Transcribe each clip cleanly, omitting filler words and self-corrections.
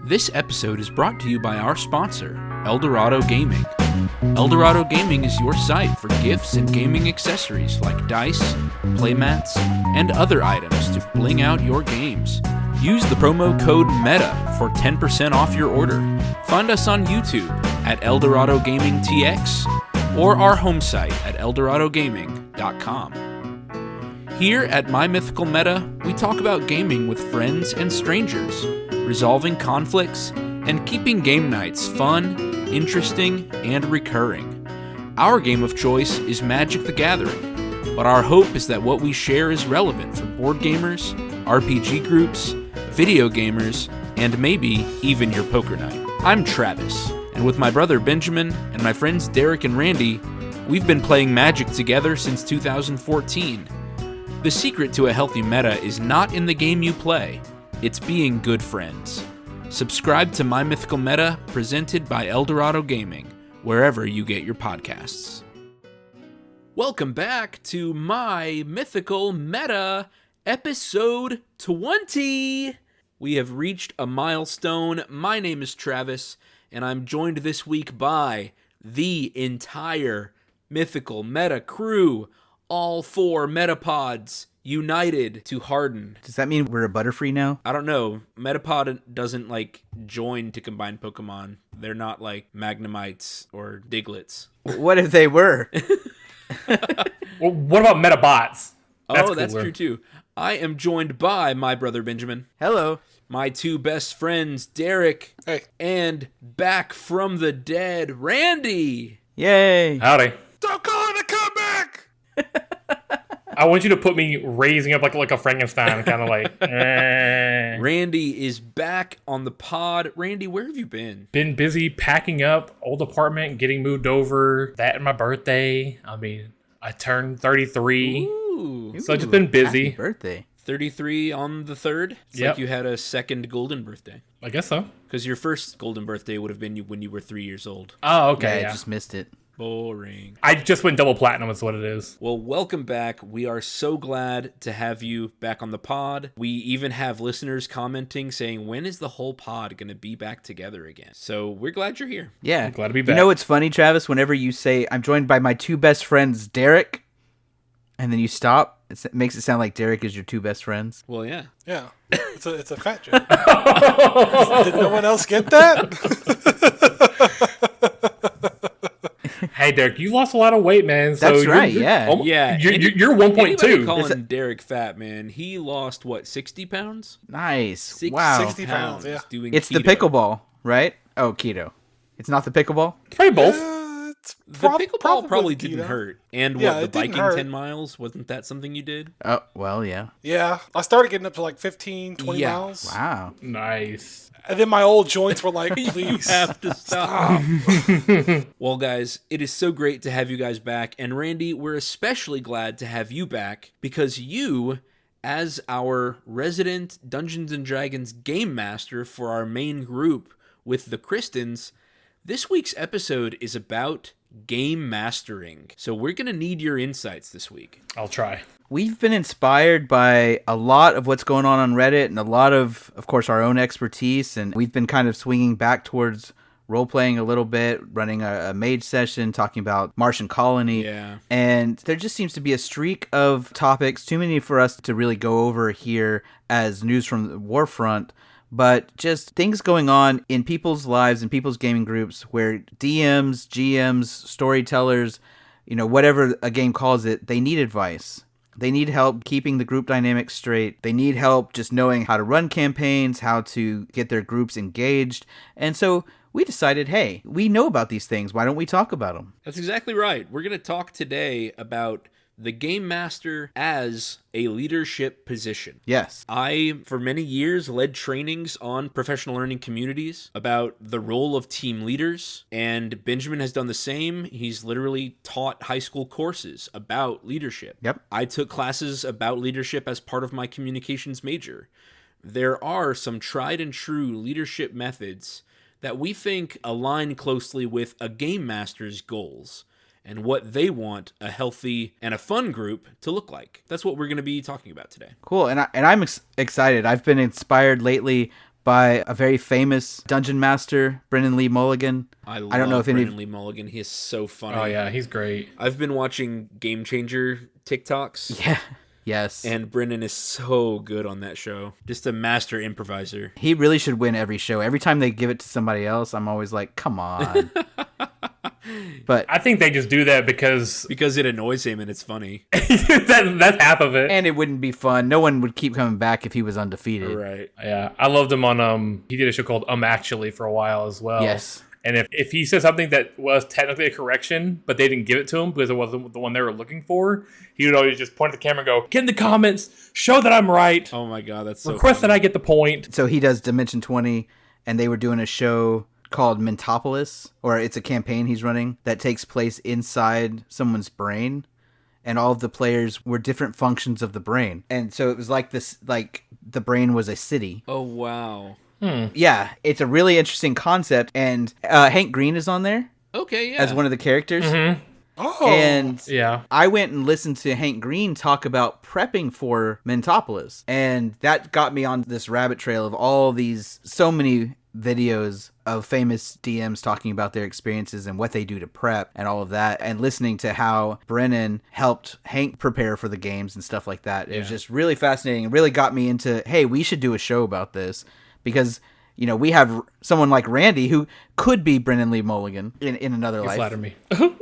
This episode is brought to you by our sponsor, Eldorado Gaming. Eldorado Gaming is your site for gifts and gaming accessories like dice, playmats, and other items to bling out your games. Use the promo code META for 10% off your order. Find us on YouTube at Eldorado Gaming TX or our home site at eldoradogaming.com. Here at My Mythical Meta, we talk about gaming with friends and strangers, resolving conflicts, and keeping game nights fun, interesting, and recurring. Our game of choice is Magic the Gathering, but our hope is that what we share is relevant for board gamers, RPG groups, video gamers, and maybe even your poker night. I'm Travis, and with my brother Benjamin and my friends Derek and Randy, we've been playing Magic together since 2014. The secret to a healthy meta is not in the game you play, it's being good friends. Subscribe to My Mythical Meta, presented by Eldorado Gaming, wherever you get your podcasts. Welcome back to My Mythical Meta, episode 20! We have reached a milestone. My name is Travis, and I'm joined this week by the entire Mythical Meta crew, all 4 Metapods, united to harden. Does that mean we're a Butterfree now? I don't know. Metapod doesn't, join to combine Pokemon. They're not like Magnemites or Digletts. What if they were? Well, what about Metabots? That's true too. I am joined by my brother Benjamin. Hello. My 2 best friends, Derek. Hey. And back from the dead, Randy. Yay. Howdy. Stop calling a comeback! I want you to put me raising up like a Frankenstein, kind of like. Randy is back on the pod. Randy, where have you been? Been busy packing up old apartment, getting moved over. That and my birthday. I turned 33. Ooh. So I've just been busy. Happy birthday. 33 on the 3rd? It's Yep. like you had a second golden birthday. I guess so. Because your first golden birthday would have been when you were 3 years old. Oh, okay. Yeah, Yeah, I just missed it. Boring. I just went double platinum is what it is. Well, welcome back. We are so glad to have you back on the pod. We even have listeners commenting saying, when is the whole pod going to be back together again? So we're glad you're here. Yeah. I'm glad to be back. You know what's funny, Travis? Whenever you say, I'm joined by my 2 best friends, Derek, and then you stop, it makes it sound like Derek is your 2 best friends. Well, yeah. Yeah, it's a fat joke. Did no one else get that? Hey, Derek, you lost a lot of weight, man. So That's right, yeah. Yeah. You're Anybody 1.2. calling Derek fat, man, he lost, 60 pounds? Nice. Wow. 60 pounds, yeah. Doing It's the keto. pickleball, right? Oh, keto. It's not the pickleball? Probably both. It's The pickleball probably keto. didn't hurt. And Yeah, the it didn't biking hurt. 10 miles? Wasn't that something you did? Oh, well, yeah. Yeah, I started getting up to 15, 20 Yeah. miles. Wow. Nice. And then my old joints were like, please. Have to stop. Well, guys, it is so great to have you guys back. And Randy, we're especially glad to have you back because you, as our resident Dungeons & Dragons game master for our main group with the Kristens, this week's episode is about game mastering. So we're going to need your insights this week. I'll try. We've been inspired by a lot of what's going on Reddit and a lot of course, our own expertise. And we've been kind of swinging back towards role-playing a little bit, running a mage session, talking about Martian Colony. Yeah. And there just seems to be a streak of topics, too many for us to really go over here as news from the Warfront, but just things going on in people's lives and people's gaming groups where DMs, GMs, storytellers, whatever a game calls it, they need advice. They need help keeping the group dynamics straight. They need help just knowing how to run campaigns, how to get their groups engaged. And so we decided, hey, we know about these things. Why don't we talk about them? That's exactly right. We're going to talk today about the game master as a leadership position. Yes. I, for many years, led trainings on professional learning communities about the role of team leaders, and Benjamin has done the same. He's literally taught high school courses about leadership. Yep. I took classes about leadership as part of my communications major. There are some tried and true leadership methods that we think align closely with a game master's goals and what they want a healthy and a fun group to look like. That's what we're going to be talking about today. Cool. And I'm excited. I've been inspired lately by a very famous dungeon master, Brennan Lee Mulligan. I don't know if any Brennan Lee Mulligan. He is so funny. Oh yeah, he's great. I've been watching Game Changer TikToks. Yeah. Yes. And Brennan is so good on that show. Just a master improviser. He really should win every show. Every time they give it to somebody else, I'm always like, come on. But I think they just do that because it annoys him and it's funny. that's half of it. and it wouldn't be fun. No one would keep coming back if he was undefeated. Right. Yeah, I loved him on he did a show called Actually for a while as well. Yes. And if he said something that was technically a correction, but they didn't give it to him because it wasn't the one they were looking for, he would always just point at the camera and go, "Get in the comments, show that I'm right. Oh my god, that's so Request funny. that I get the point." So he does Dimension 20, and they were doing a show called Mentopolis, or it's a campaign he's running that takes place inside someone's brain, and all of the players were different functions of the brain. And so it was like this, like the brain was a city. Oh wow. Yeah, it's a really interesting concept, and Hank Green is on there Okay, yeah. as one of the characters. Oh. And Yeah. I went and listened to Hank Green talk about prepping for Mentopolis, and that got me on this rabbit trail of so many videos of famous DMs talking about their experiences and what they do to prep and all of that, and listening to how Brennan helped Hank prepare for the games and stuff like that. It was just really fascinating. It really got me into, hey, we should do a show about this, because you know, we have someone like Randy who could be Brennan Lee Mulligan in another life. Flatter me.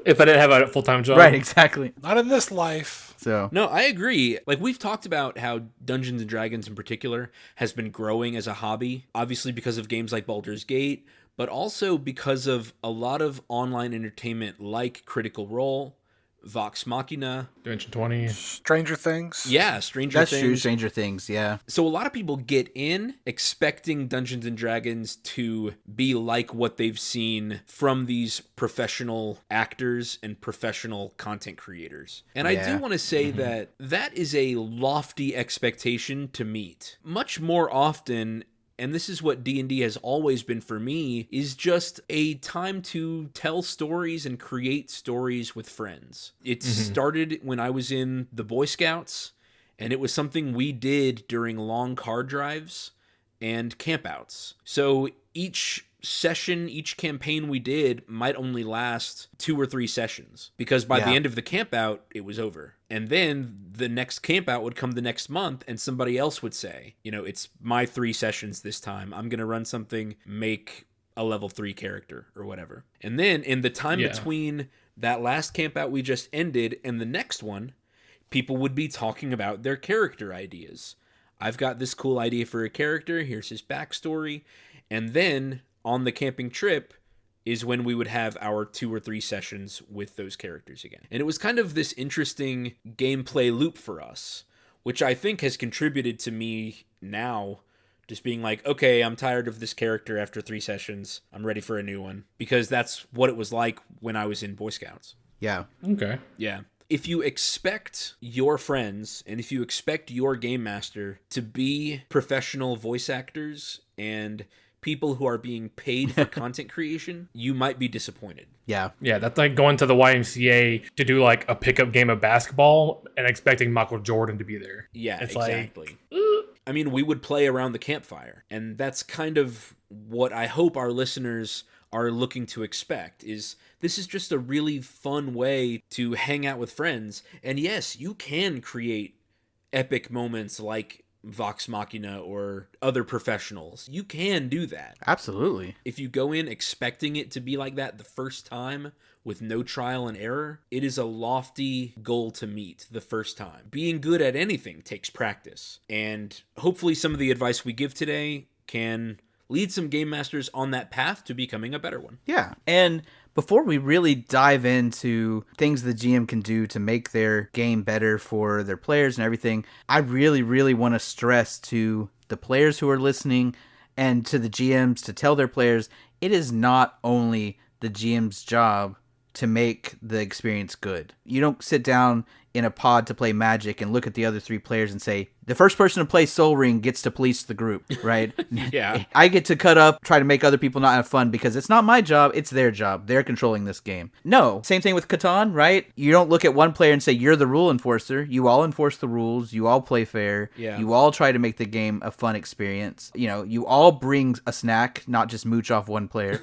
If I didn't have a full-time job. Right, exactly. Not in this life. So No, I agree. Like, we've talked about how Dungeons and Dragons in particular has been growing as a hobby, obviously because of games like Baldur's Gate, but also because of a lot of online entertainment like Critical Role, Vox Machina. Dimension 20. Stranger Things. Yeah, Stranger that's Things. true, Stranger Things, yeah. So a lot of people get in expecting Dungeons and Dragons to be like what they've seen from these professional actors and professional content creators. And I do want to say that is a lofty expectation to meet. Much more often, and this is what D&D has always been for me, is just a time to tell stories and create stories with friends. It started when I was in the Boy Scouts, and it was something we did during long car drives and campouts. So each session, each campaign we did might only last 2 or 3 sessions, because by the end of the campout, it was over. And then the next campout would come the next month, and somebody else would say, you know, it's my 3 sessions this time. I'm going to run something, make a level 3 character or whatever. And then in the time between that last campout we just ended and the next one, people would be talking about their character ideas. I've got this cool idea for a character. Here's his backstory. And then on the camping trip is when we would have our 2 or 3 sessions with those characters again. And it was kind of this interesting gameplay loop for us, which I think has contributed to me now just being like, okay, I'm tired of this character after 3 sessions. I'm ready for a new one. Because that's what it was like when I was in Boy Scouts. Yeah. Okay. Yeah. If you expect your friends and if you expect your game master to be professional voice actors and people who are being paid for content creation, you might be disappointed. Yeah. Yeah, that's like going to the YMCA to do like a pickup game of basketball and expecting Michael Jordan to be there. Yeah, It's exactly. I mean, we would play around the campfire, and that's kind of what I hope our listeners are looking to expect, is this is just a really fun way to hang out with friends. And yes, you can create epic moments like Vox Machina or other professionals. You can do that. Absolutely. If you go in expecting it to be like that the first time with no trial and error, it is a lofty goal to meet the first time. Being good at anything takes practice. And hopefully some of the advice we give today can lead some game masters on that path to becoming a better one. Yeah. And before we really dive into things the GM can do to make their game better for their players and everything, I really, really want to stress to the players who are listening and to the GMs to tell their players, it is not only the GM's job to make the experience good. You don't sit down in a pod to play Magic and look at the other 3 players and say, the first person to play Sol Ring gets to police the group, right? Yeah. I get to cut up, try to make other people not have fun because it's not my job, it's their job. They're controlling this game. No, same thing with Catan, right? You don't look at one player and say, you're the rule enforcer. You all enforce the rules. You all play fair. Yeah. You all try to make the game a fun experience. You know, you all bring a snack, not just mooch off one player.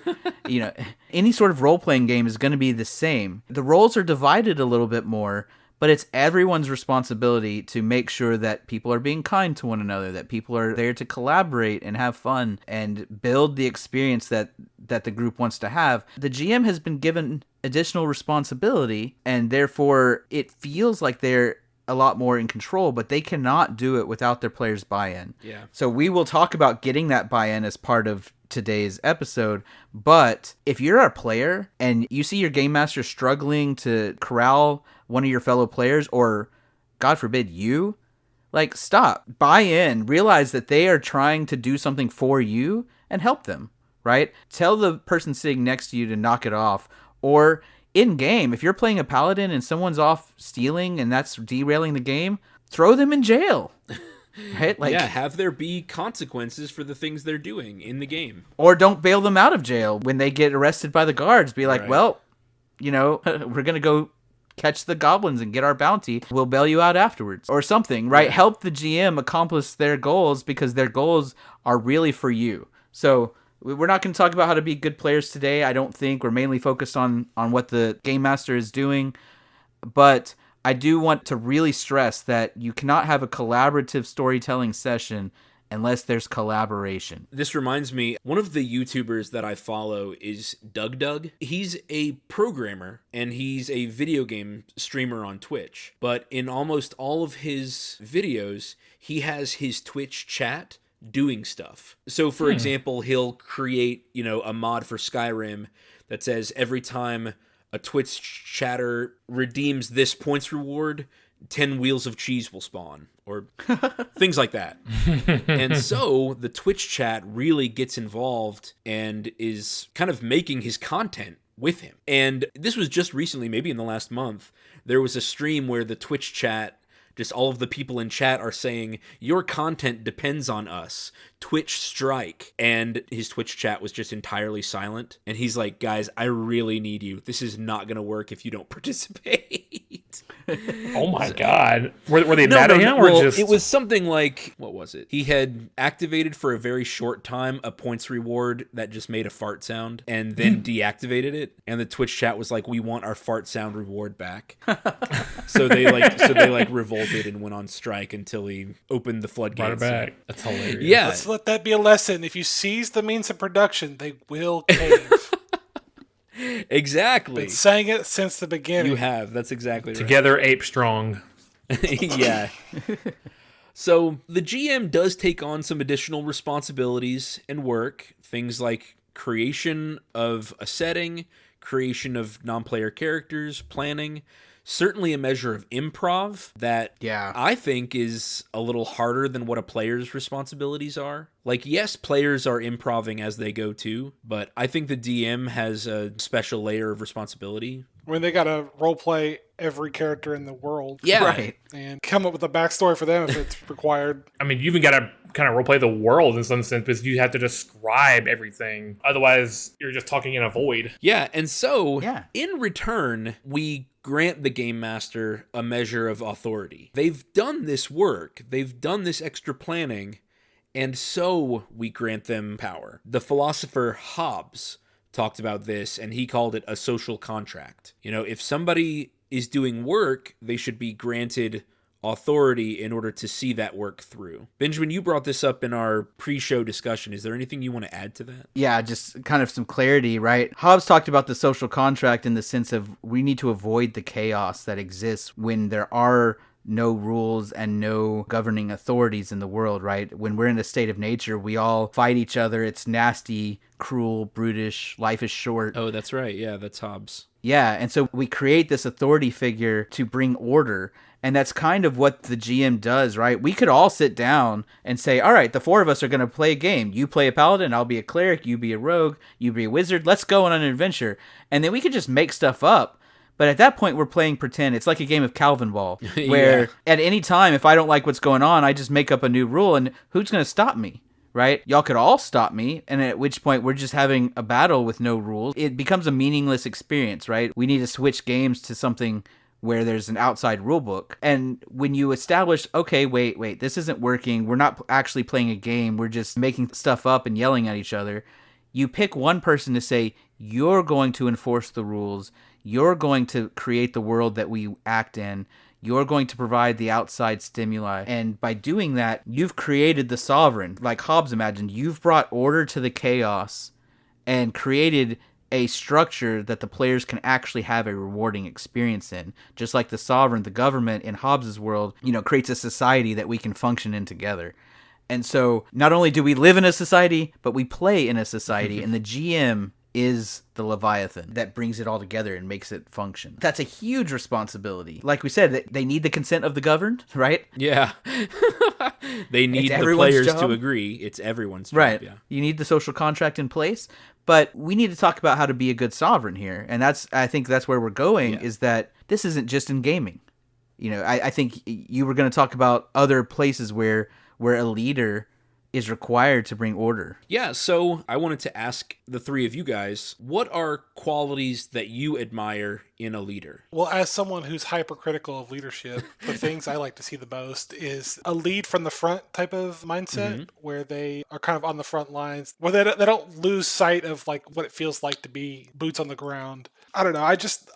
You know, any sort of role-playing game is going to be the same. The roles are divided a little bit more, but it's everyone's responsibility to make sure that people are being kind to one another, that people are there to collaborate and have fun and build the experience that the group wants to have. The GM has been given additional responsibility, and therefore it feels like they're a lot more in control, but they cannot do it without their players' buy-in. Yeah. So we will talk about getting that buy-in as part of today's episode, but if you're a player and you see your game master struggling to corral one of your fellow players, or God forbid you, like, stop, buy in, realize that they are trying to do something for you and help them, right? Tell the person sitting next to you to knock it off. Or in game, if you're playing a paladin and someone's off stealing and that's derailing the game, throw them in jail. Right? Like, yeah, have there be consequences for the things they're doing in the game. Or don't bail them out of jail when they get arrested by the guards. Be like, Right. well, you know, we're going to go catch the goblins and get our bounty. We'll bail you out afterwards or something, right? Yeah. Help the GM accomplish their goals because their goals are really for you. So we're not going to talk about how to be good players today. I don't think we're mainly focused on what the game master is doing, but I do want to really stress that you cannot have a collaborative storytelling session unless there's collaboration. This reminds me, one of the YouTubers that I follow is Doug. He's a programmer and he's a video game streamer on Twitch. But in almost all of his videos, he has his Twitch chat doing stuff. So for example, he'll create, a mod for Skyrim that says every time a Twitch chatter redeems this points reward, 10 wheels of cheese will spawn, or things like that. And so the Twitch chat really gets involved and is kind of making his content with him. And this was just recently, maybe in the last month, there was a stream where the Twitch chat, just all of the people in chat are saying, your content depends on us. Twitch strike. And his Twitch chat was just entirely silent. And he's like, guys, I really need you. This is not going to work if you don't participate. Oh my God. Were they mad at him? Or Well, just... it was something like, what was it? He had activated for a very short time a points reward that just made a fart sound and then deactivated it. And the Twitch chat was like, we want our fart sound reward back. so they revolted and went on strike until he opened the floodgates. Brought it back. That's hilarious. Yeah. Let's let that be a lesson. If you seize the means of production, they will cave. Exactly. Been saying it since the beginning. You have. That's exactly right. Together, ape strong. Yeah. So the GM does take on some additional responsibilities and work. Things like creation of a setting, creation of non-player characters, planning. Certainly a measure of improv that I think is a little harder than what a player's responsibilities are. Like, yes, players are improving as they go too, but I think the DM has a special layer of responsibility. When they got to roleplay every character in the world. Yeah. Right. And come up with a backstory for them if it's required. I mean, you even got to kind of roleplay the world in some sense because you have to describe everything. Otherwise, you're just talking in a void. Yeah, and so in return, we grant the game master a measure of authority. They've done this work, they've done this extra planning, and so we grant them power. The philosopher Hobbes talked about this, and he called it a social contract. If somebody is doing work, they should be granted authority in order to see that work through. Benjamin, you brought this up in our pre-show discussion. Is there anything you want to add to that? Yeah, just kind of some clarity, right? Hobbes talked about the social contract in the sense of we need to avoid the chaos that exists when there are no rules and no governing authorities in the world, right? When we're in a state of nature, we all fight each other. It's nasty, cruel, brutish. Life is short. Oh, that's right. Yeah, that's Hobbes. Yeah, and so we create this authority figure to bring order. And that's kind of what the GM does, right? We could all sit down and say, all right, the four of us are going to play a game. You play a paladin, I'll be a cleric, you be a rogue, you be a wizard. Let's go on an adventure. And then we could just make stuff up. But at that point, we're playing pretend. It's like a game of Calvin Ball, where at any time, if I don't like what's going on, I just make up a new rule, and who's going to stop me? Right? Y'all could all stop me, and at which point we're just having a battle with no rules. It becomes a meaningless experience, right? We need to switch games to something where there's an outside rule book. And when you establish, okay, wait, this isn't working, we're not actually playing a game, we're just making stuff up and yelling at each other, you pick one person to say, you're going to enforce the rules, you're going to create the world that we act in, you're going to provide the outside stimuli. And by doing that, you've created the sovereign. Like Hobbes imagined, you've brought order to the chaos and created a structure that the players can actually have a rewarding experience in. Just like the sovereign, the government in Hobbes's world, creates a society that we can function in together. And so not only do we live in a society, but we play in a society, and the GM is the Leviathan that brings it all together and makes it function. That's a huge responsibility. Like we said, they need the consent of the governed, right? Yeah. They need the players to agree. It's everyone's job. Right. Yeah. You need the social contract in place, but we need to talk about how to be a good sovereign here. And I think that's where we're going, is that this isn't just in gaming. I think you were going to talk about other places where a leader is required to bring order. Yeah, so I wanted to ask the three of you guys, what are qualities that you admire in a leader? Well, as someone who's hypercritical of leadership, the things I like to see the most is a lead from the front type of mindset, where they are kind of on the front lines, where they don't lose sight of like what it feels like to be boots on the ground. I don't know.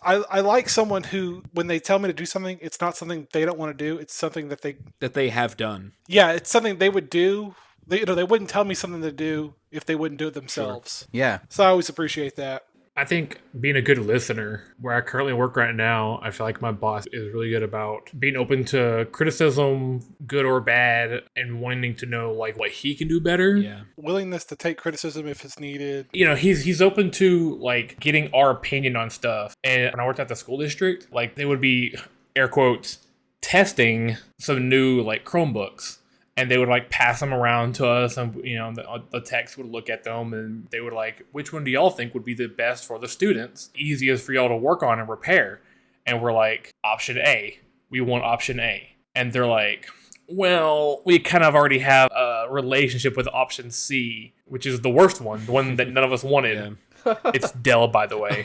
I like someone who, when they tell me to do something, it's not something they don't want to do. It's something that they have done. Yeah, it's something they would do. They wouldn't tell me something to do if they wouldn't do it themselves. Sure. Yeah. So I always appreciate that. I think being a good listener, where I currently work right now, I feel like my boss is really good about being open to criticism, good or bad, and wanting to know like what he can do better. Yeah. Willingness to take criticism if it's needed. He's open to like getting our opinion on stuff. And when I worked at the school district, like they would be, air quotes, testing some new like Chromebooks. And they would like pass them around to us, and the techs would look at them, and they would like, which one do y'all think would be the best for the students, easiest for y'all to work on and repair? And we're like, option A. We want option A. And they're like, well, we kind of already have a relationship with option C, which is the worst one, the one that none of us wanted. Yeah. It's Dell, by the way.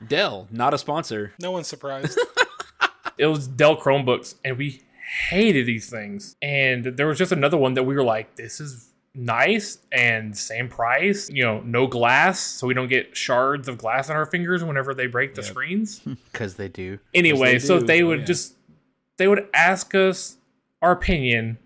Dell, not a sponsor. No one's surprised. It was Dell Chromebooks, and we hated these things. And there was just another one that we were like, this is nice and same price, no glass, so we don't get shards of glass on our fingers whenever they break the screens. Because they do. Anyway, so they would they would ask us our opinion,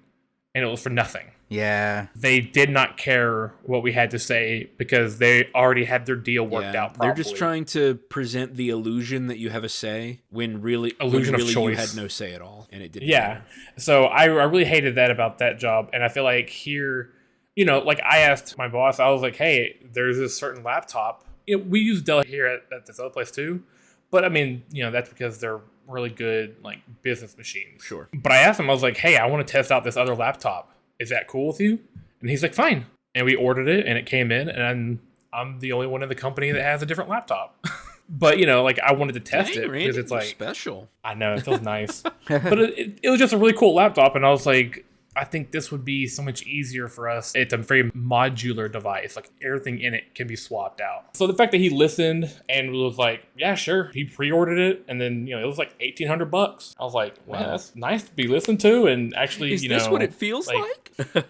and it was for nothing. Yeah. They did not care what we had to say because they already had their deal worked out properly. They're just trying to present the illusion that you have a say when really of choice. You had no say at all, and it didn't. Yeah. So I really hated that about that job, and I feel like here, like I asked my boss, I was like, hey, there's this certain laptop. We use Dell here at this other place too, but I mean, that's because they're really good like business machines. Sure. But I asked him, I was like, hey, I want to test out this other laptop. Is that cool with you? And he's like, fine. And we ordered it, and it came in, and I'm the only one in the company that has a different laptop. But, like, I wanted to test it because it's like special. I know, it feels nice. But it was just a really cool laptop, and I was like, I think this would be so much easier for us. It's a very modular device. Like, everything in it can be swapped out. So the fact that he listened and was like, yeah, sure. He pre-ordered it, and then, it was like $1,800. I was like, wow, that's nice to be listened to, and actually, Is this what it feels like?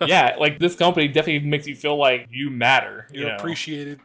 Yeah, like, this company definitely makes you feel like you matter. You're appreciated.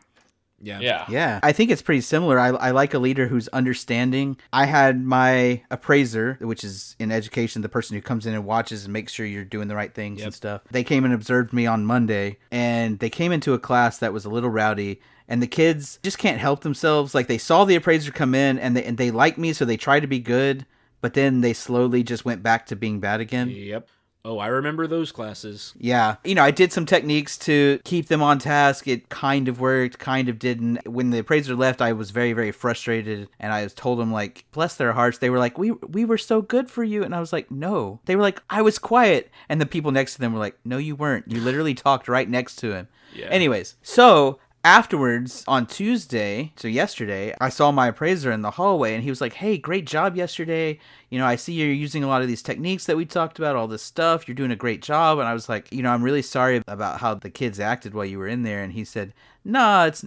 Yeah. I think it's pretty similar. I like a leader who's understanding. I had my appraiser, which is in education, the person who comes in and watches and makes sure you're doing the right things and stuff. They came and observed me on Monday, and they came into a class that was a little rowdy, and the kids just can't help themselves. Like, they saw the appraiser come in, and they like me, so they try to be good, but then they slowly just went back to being bad again. Yep. Oh, I remember those classes. Yeah. I did some techniques to keep them on task. It kind of worked, kind of didn't. When the appraiser left, I was very, very frustrated. And I told them, like, bless their hearts. They were like, we were so good for you. And I was like, no. They were like, I was quiet. And the people next to them were like, no, you weren't. You literally talked right next to him. Yeah. Anyways, so afterwards, on Tuesday, so yesterday, I saw my appraiser in the hallway, and he was like, "Hey, great job yesterday. I see you're using a lot of these techniques that we talked about, all this stuff. You're doing a great job." And I was like, I'm really sorry about how the kids acted while you were in there. And he said, "Nah, it's,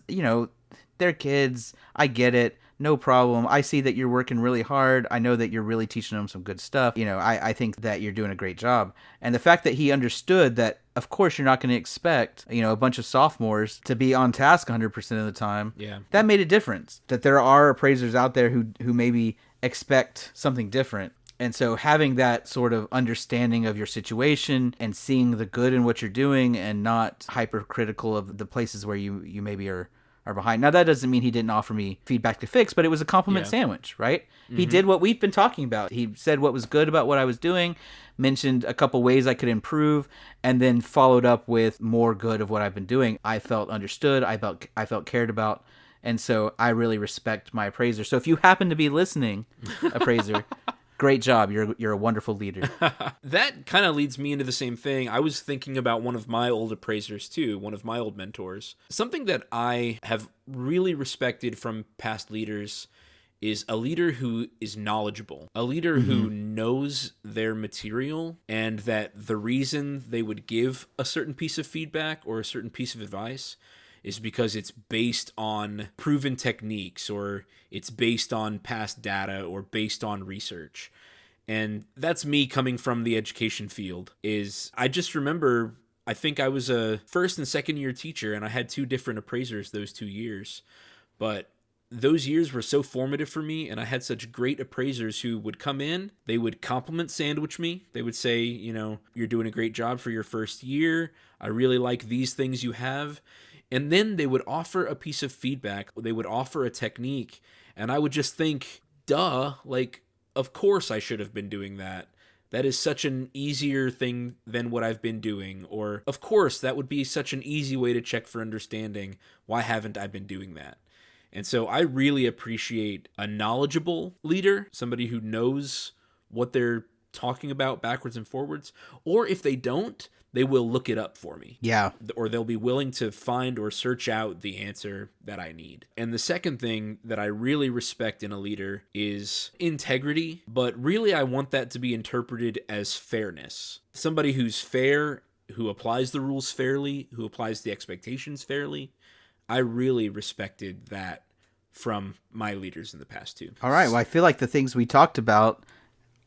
they're kids. I get it. No problem. I see that you're working really hard. I know that you're really teaching them some good stuff. I think that you're doing a great job." And the fact that he understood that, of course, you're not going to expect, a bunch of sophomores to be on task 100% of the time. Yeah. That made a difference. That there are appraisers out there who maybe expect something different. And so having that sort of understanding of your situation and seeing the good in what you're doing and not hypercritical of the places where you maybe are behind. Now, that doesn't mean he didn't offer me feedback to fix, but it was a compliment sandwich, right? Mm-hmm. He did what we've been talking about. He said what was good about what I was doing, mentioned a couple ways I could improve, and then followed up with more good of what I've been doing. I felt understood. I felt cared about. And so I really respect my appraiser. So if you happen to be listening, appraiser, great job. You're a wonderful leader. That kind of leads me into the same thing. I was thinking about one of my old appraisers too, one of my old mentors. Something that I have really respected from past leaders is a leader who is knowledgeable, a leader who knows their material, and that the reason they would give a certain piece of feedback or a certain piece of advice is because it's based on proven techniques, or it's based on past data, or based on research. And that's me coming from the education field. I just remember, I think I was a first and second year teacher, and I had 2 different appraisers those 2 years. But those years were so formative for me, and I had such great appraisers who would come in, they would compliment sandwich me. They would say, "You're doing a great job for your first year. I really like these things you have." And then they would offer a piece of feedback. They would offer a technique. And I would just think, duh, of course I should have been doing that. That is such an easier thing than what I've been doing. Or, of course, that would be such an easy way to check for understanding. Why haven't I been doing that? And so I really appreciate a knowledgeable leader, somebody who knows what they're talking about backwards and forwards. Or if they don't, they will look it up for me. Yeah. Or they'll be willing to find or search out the answer that I need. And the second thing that I really respect in a leader is integrity, but really I want that to be interpreted as fairness. Somebody who's fair, who applies the rules fairly, who applies the expectations fairly. I really respected that from my leaders in the past too. All right. Well, I feel like the things we talked about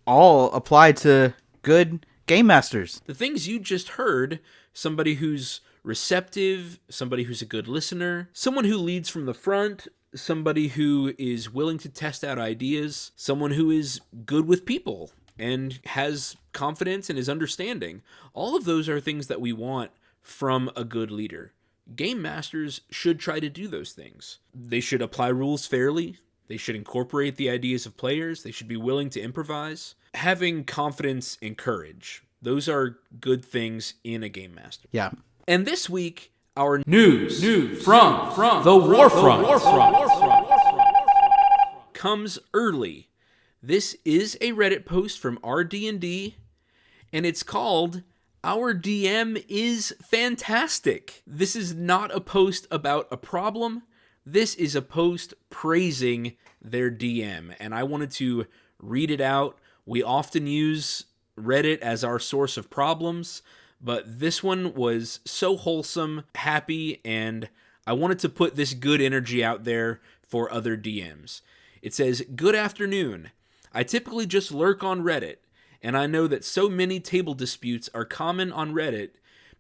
all apply to good game masters. The things you just heard, somebody who's receptive, somebody who's a good listener, someone who leads from the front, somebody who is willing to test out ideas, someone who is good with people and has confidence and is understanding. All of those are things that we want from a good leader. Game masters should try to do those things. They should apply rules fairly. They should incorporate the ideas of players. They should be willing to improvise. Having confidence and courage. Those are good things in a game master. Yeah. And this week, our news from the Warfront comes early. This is a Reddit post from RD&D, and it's called "Our DM is Fantastic." This is not a post about a problem. This is a post praising their DM, and I wanted to read it out. We often use Reddit as our source of problems, but this one was so wholesome, happy, and I wanted to put this good energy out there for other DMs. It says, "Good afternoon. I typically just lurk on Reddit, and I know that so many table disputes are common on Reddit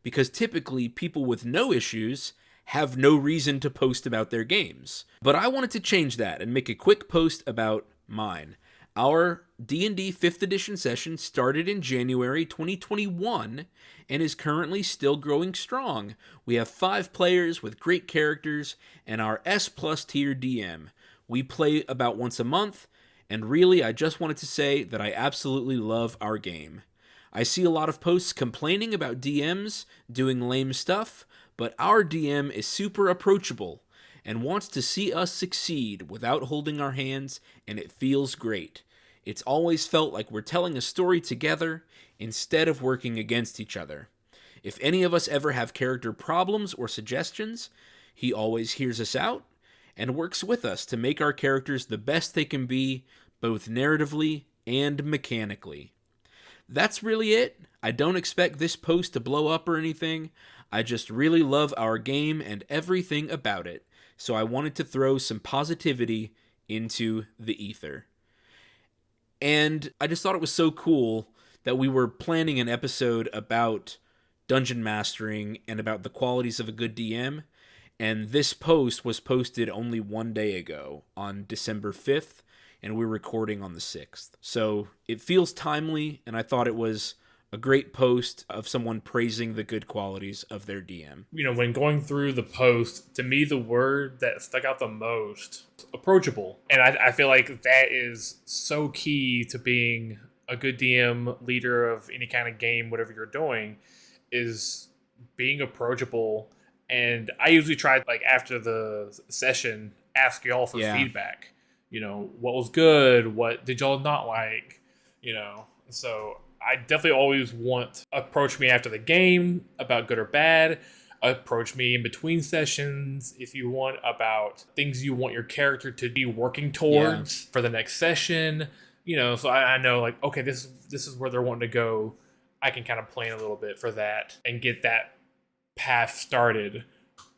because typically people with no issues have no reason to post about their games. But I wanted to change that and make a quick post about mine. Our D&D 5th edition session started in January 2021 and is currently still growing strong. We have 5 players with great characters and our S+ tier DM. We play about once a month, and really I just wanted to say that I absolutely love our game. I see a lot of posts complaining about DMs doing lame stuff, but our DM is super approachable and wants to see us succeed without holding our hands, and it feels great. It's always felt like we're telling a story together instead of working against each other. If any of us ever have character problems or suggestions, He always hears us out and works with us to make our characters the best they can be, both narratively and mechanically. That's really it. I don't expect this post to blow up or anything. I just really love our game and everything about it, so I wanted to throw some positivity into the ether. And I just thought it was so cool that we were planning an episode about dungeon mastering and about the qualities of a good DM, and this post was posted only one day ago on December 5th, and we're recording on the 6th. So it feels timely, and I thought it was a great post of someone praising the good qualities of their DM. You know, when going through the post, to me, the word that stuck out the most, approachable. And I feel like that is so key to being a good DM, leader of any kind of game, whatever you're doing, is being approachable. And I usually try, like, after the session, ask y'all for feedback. You know, what was good? What did y'all not like? You know, so I definitely always want approach me after the game about good or bad. Approach me in between sessions if you want about things you want your character to be working towards for the next session. You know, so I know, like, okay, this is where they're wanting to go. I can kind of plan a little bit for that and get that path started.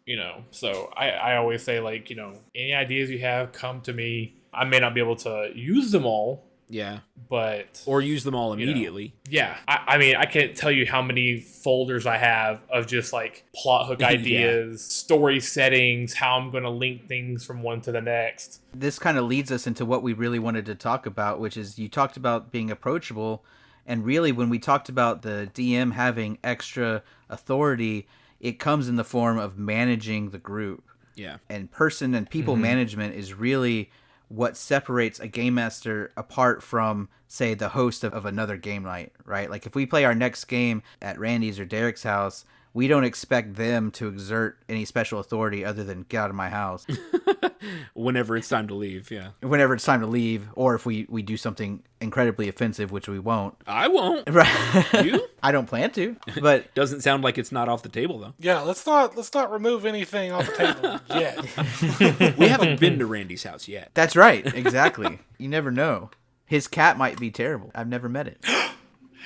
You know, so I always say, like, you know, any ideas you have, come to me. I may not be able to use them all. Yeah. But... Or use them all immediately. Yeah. I mean, I can't tell you how many folders I have of just, like, plot hook ideas, story settings, how I'm going to link things from one to the next. This kind of leads us into what we really wanted to talk about, which is you talked about being approachable. And really, when we talked about the DM having extra authority, it comes in the form of managing the group. Yeah. And person and people management is really what separates a game master apart from, say, the host of another game night, right? Like, if we play our next game at Randy's or Derek's house, we don't expect them to exert any special authority other than get out of my house. Whenever it's time to leave, yeah. Whenever it's time to leave, or if we do something incredibly offensive, which we won't. I won't. Right. You? I don't plan to, but... Doesn't sound like it's not off the table, though. Yeah, let's not remove anything off the table yet. We haven't been to Randy's house yet. That's right, exactly. You never know. His cat might be terrible. I've never met it.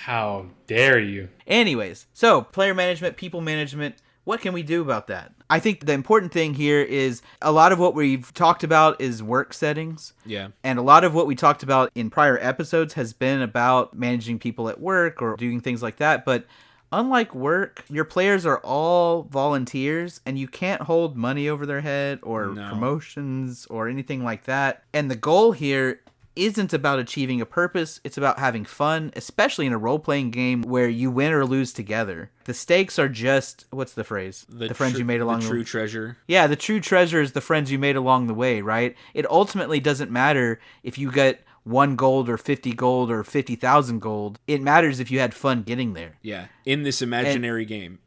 How dare you? Anyways, so player management, people management, what can we do about that? I think the important thing here is a lot of what we've talked about is work settings. Yeah. And a lot of what we talked about in prior episodes has been about managing people at work or doing things like that. But unlike work, your players are all volunteers and you can't hold money over their head or promotions or anything like that. And the goal here isn't about achieving a purpose. It's about having fun, especially in a role-playing game where you win or lose together. The stakes are just, what's the phrase? The friends you made along the way. The true treasure. Yeah, the true treasure is the friends you made along the way, right? It ultimately doesn't matter if you get 1 gold or 50 gold or 50,000 gold. It matters if you had fun getting there. Yeah, in this imaginary game.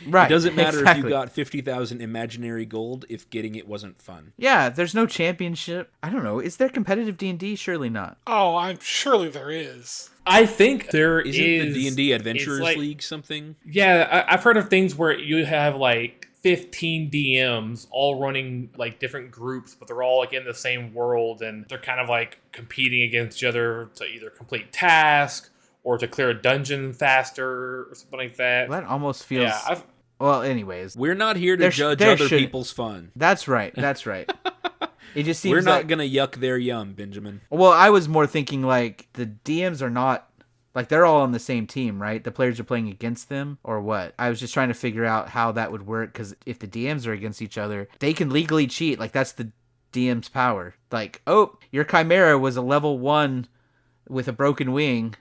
Right. It doesn't matter exactly. if you got 50,000 imaginary gold if getting it wasn't fun. Yeah, there's no championship. I don't know. Is there competitive D&D? Surely not. Oh, I'm surely there is. I think there Isn't is the D&D Adventurers like, League something? Yeah, I've heard of things where you have like 15 DMs all running like different groups, but they're all like in the same world and they're kind of like competing against each other to either complete tasks or to clear a dungeon faster or something like that. That almost feels... Yeah, Well, anyways. We're not here to judge other people's fun. That's right. That's right. It just seems we're not going to yuck their yum, Benjamin. Well, I was more thinking like the DMs are not... Like, they're all on the same team, right? The players are playing against them, or what? I was just trying to figure out how that would work, because if the DMs are against each other, they can legally cheat. Like, that's the DM's power. Like, oh, your Chimera was a level 1 with a broken wing.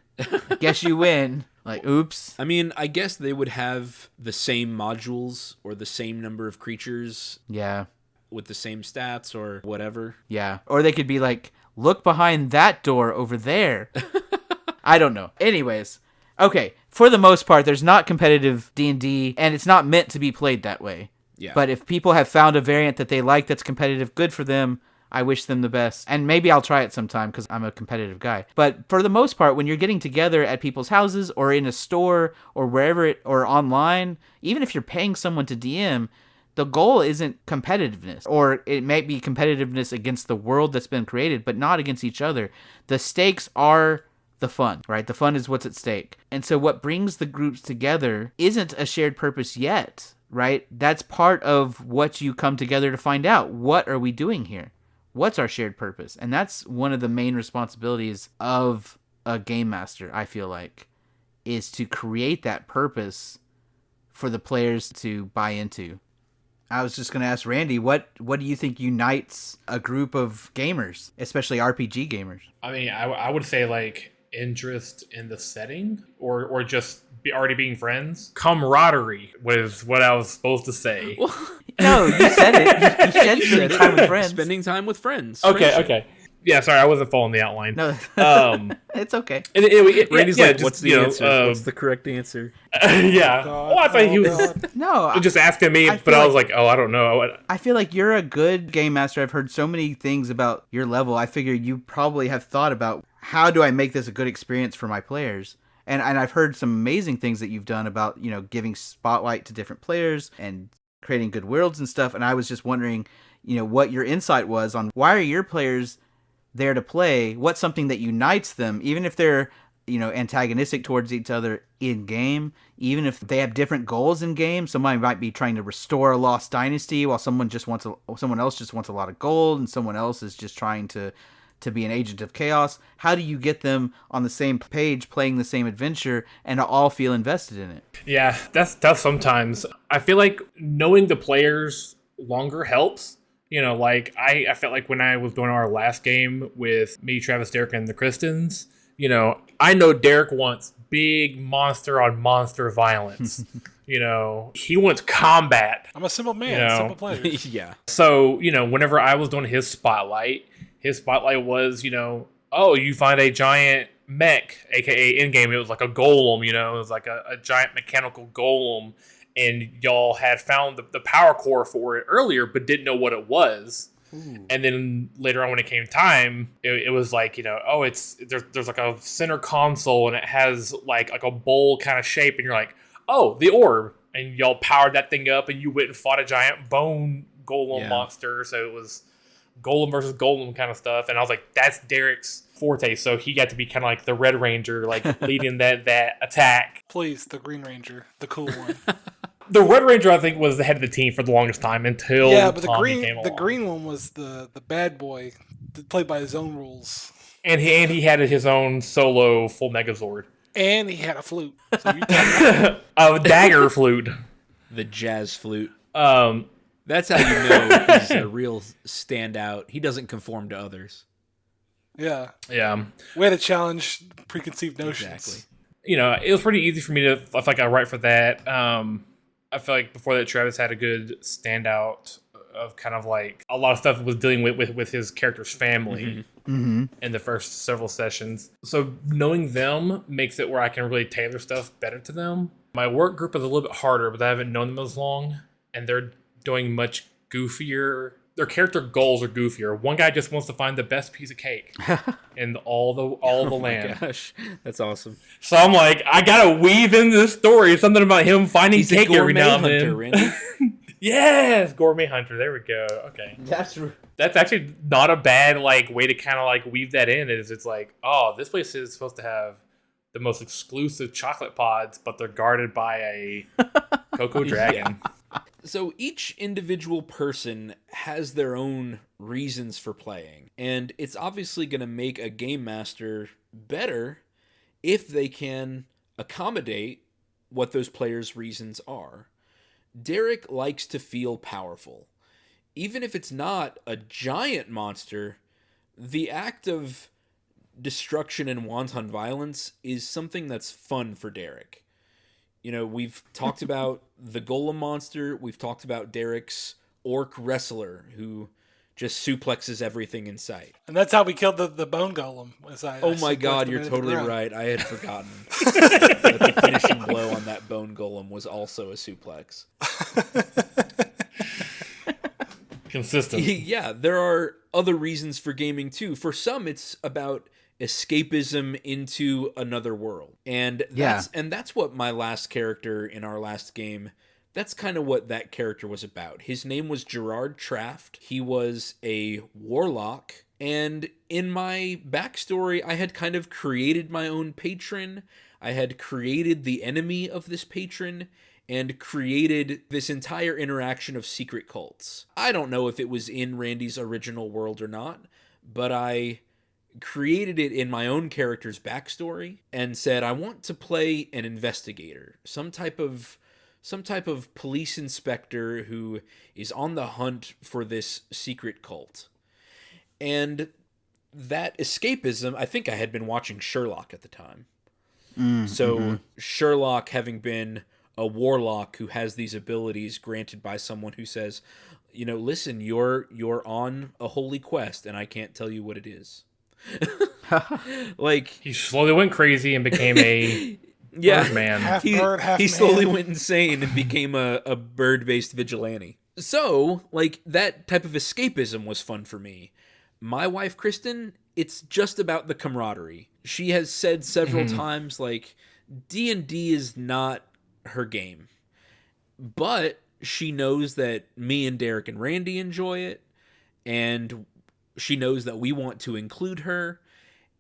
Guess you win. Like, oops. I mean, I guess they would have the same modules or the same number of creatures. Yeah. With the same stats or whatever. Yeah. Or they could be like, look behind that door over there. I don't know. Anyways, okay. For the most part, there's not competitive D&D, and it's not meant to be played that way. Yeah. But if people have found a variant that they like that's competitive, good for them. I wish them the best. And maybe I'll try it sometime because I'm a competitive guy. But for the most part, when you're getting together at people's houses or in a store or wherever or online, even if you're paying someone to DM, The goal isn't competitiveness, or it might be competitiveness against the world that's been created, but not against each other. The stakes are the fun, right? The fun is what's at stake. And so what brings the groups together isn't a shared purpose yet, right? That's part of what you come together to find out. What are we doing here? What's our shared purpose? And that's one of the main responsibilities of a game master, I feel like, is to create that purpose for the players to buy into. I was just going to ask Randy, what do you think unites a group of gamers, especially RPG gamers? I mean, I would say like interest in the setting or just already being friends. Camaraderie was what I was supposed to say. No, you said it. You said spending time with friends. Spending time with friends. Okay. Yeah, sorry, I wasn't following the outline. No, it's okay. Randy's like, what's the answer? What's the correct answer? Yeah. God, I thought he was No, just asking me, I but I feel was like, oh, I don't know. I feel like you're a good game master. I've heard so many things about your level. I figure you probably have thought about, how do I make this a good experience for my players? And I've heard some amazing things that you've done about, giving spotlight to different players and creating good worlds and stuff. And I was just wondering, what your insight was on why are your players there to play? What's something that unites them, even if they're, antagonistic towards each other in game, even if they have different goals in game. Somebody might be trying to restore a lost dynasty while someone else just wants a lot of gold, and someone else is just trying to be an agent of chaos. How do you get them on the same page playing the same adventure and all feel invested in it? Yeah, that's tough sometimes. I feel like knowing the players longer helps. I felt like when I was doing our last game with me, Travis, Derek, and the Christians, I know Derek wants big monster on monster violence. He wants combat. I'm a simple man, simple players. Yeah. So, whenever I was doing his spotlight was, you find a giant mech, aka in game, it was like a golem, it was like a giant mechanical golem. And y'all had found the power core for it earlier, but didn't know what it was. Ooh. And then later on, when it came time, it was like, there's like a center console and it has like a bowl kind of shape, and you're like, oh, the orb, and y'all powered that thing up, and you went and fought a giant bone golem monster. So it was golem versus golem kind of stuff, and I was like, that's Derek's forte. So he got to be kind of like the Red Ranger, like leading that attack. Please, the Green Ranger, the cool one. The Red Ranger, I think, was the head of the team for the longest time until but Tommy came along. The green one was the bad boy, played by his own rules. And he had his own solo full Megazord. And he had a flute. So a dagger flute. The jazz flute. That's how you know he's a real standout. He doesn't conform to others. Yeah. Yeah. Way to challenge preconceived notions. Exactly. It was pretty easy for me to, I feel like I write for that. I feel like before that, Travis had a good standout of kind of like a lot of stuff was dealing with his character's family in the first several sessions. So knowing them makes it where I can really tailor stuff better to them. My work group is a little bit harder, but I haven't known them as long, and they're doing much goofier. Their character goals are goofier. One guy just wants to find the best piece of cake in all the land. Oh my gosh, that's awesome. So I'm like, I gotta weave in this story something about him finding cake every now and then. Randy. Yes, gourmet hunter. There we go. Okay, that's actually not a bad way to kind of weave that in. It's like, oh, this place is supposed to have the most exclusive chocolate pods, but they're guarded by a cocoa dragon. Yeah. So each individual person has their own reasons for playing, and it's obviously going to make a game master better if they can accommodate what those players' reasons are. Derek likes to feel powerful. Even if it's not a giant monster, the act of destruction and wanton violence is something that's fun for Derek. We've talked about the Golem monster. We've talked about Derek's orc wrestler who just suplexes everything in sight. And that's how we killed the bone golem. Oh my god, you're totally right. I had forgotten that the finishing blow on that bone golem was also a suplex. Consistent. Yeah, there are other reasons for gaming too. For some, it's about escapism into another world. And that's what my last character in our last game That's kind of what that character was about. His name was Gerard Traft. He was a warlock. And in my backstory, I had kind of created my own patron. I had created the enemy of this patron and created this entire interaction of secret cults. I don't know if it was in Randy's original world or not, but I created it in my own character's backstory and said, I want to play an investigator, some type of police inspector who is on the hunt for this secret cult. And that escapism, I think I had been watching Sherlock at the time. So Sherlock, having been a warlock who has these abilities granted by someone who says, listen, you're on a holy quest and I can't tell you what it is. Like, he slowly went crazy and became a bird man. Half bird, half he man. slowly went insane and became a bird-based vigilante. So, like, that type of escapism was fun for me. My wife, Kristen, it's just about the camaraderie. She has said several times, like, D&D is not her game. But she knows that me and Derek and Randy enjoy it, and she knows that we want to include her.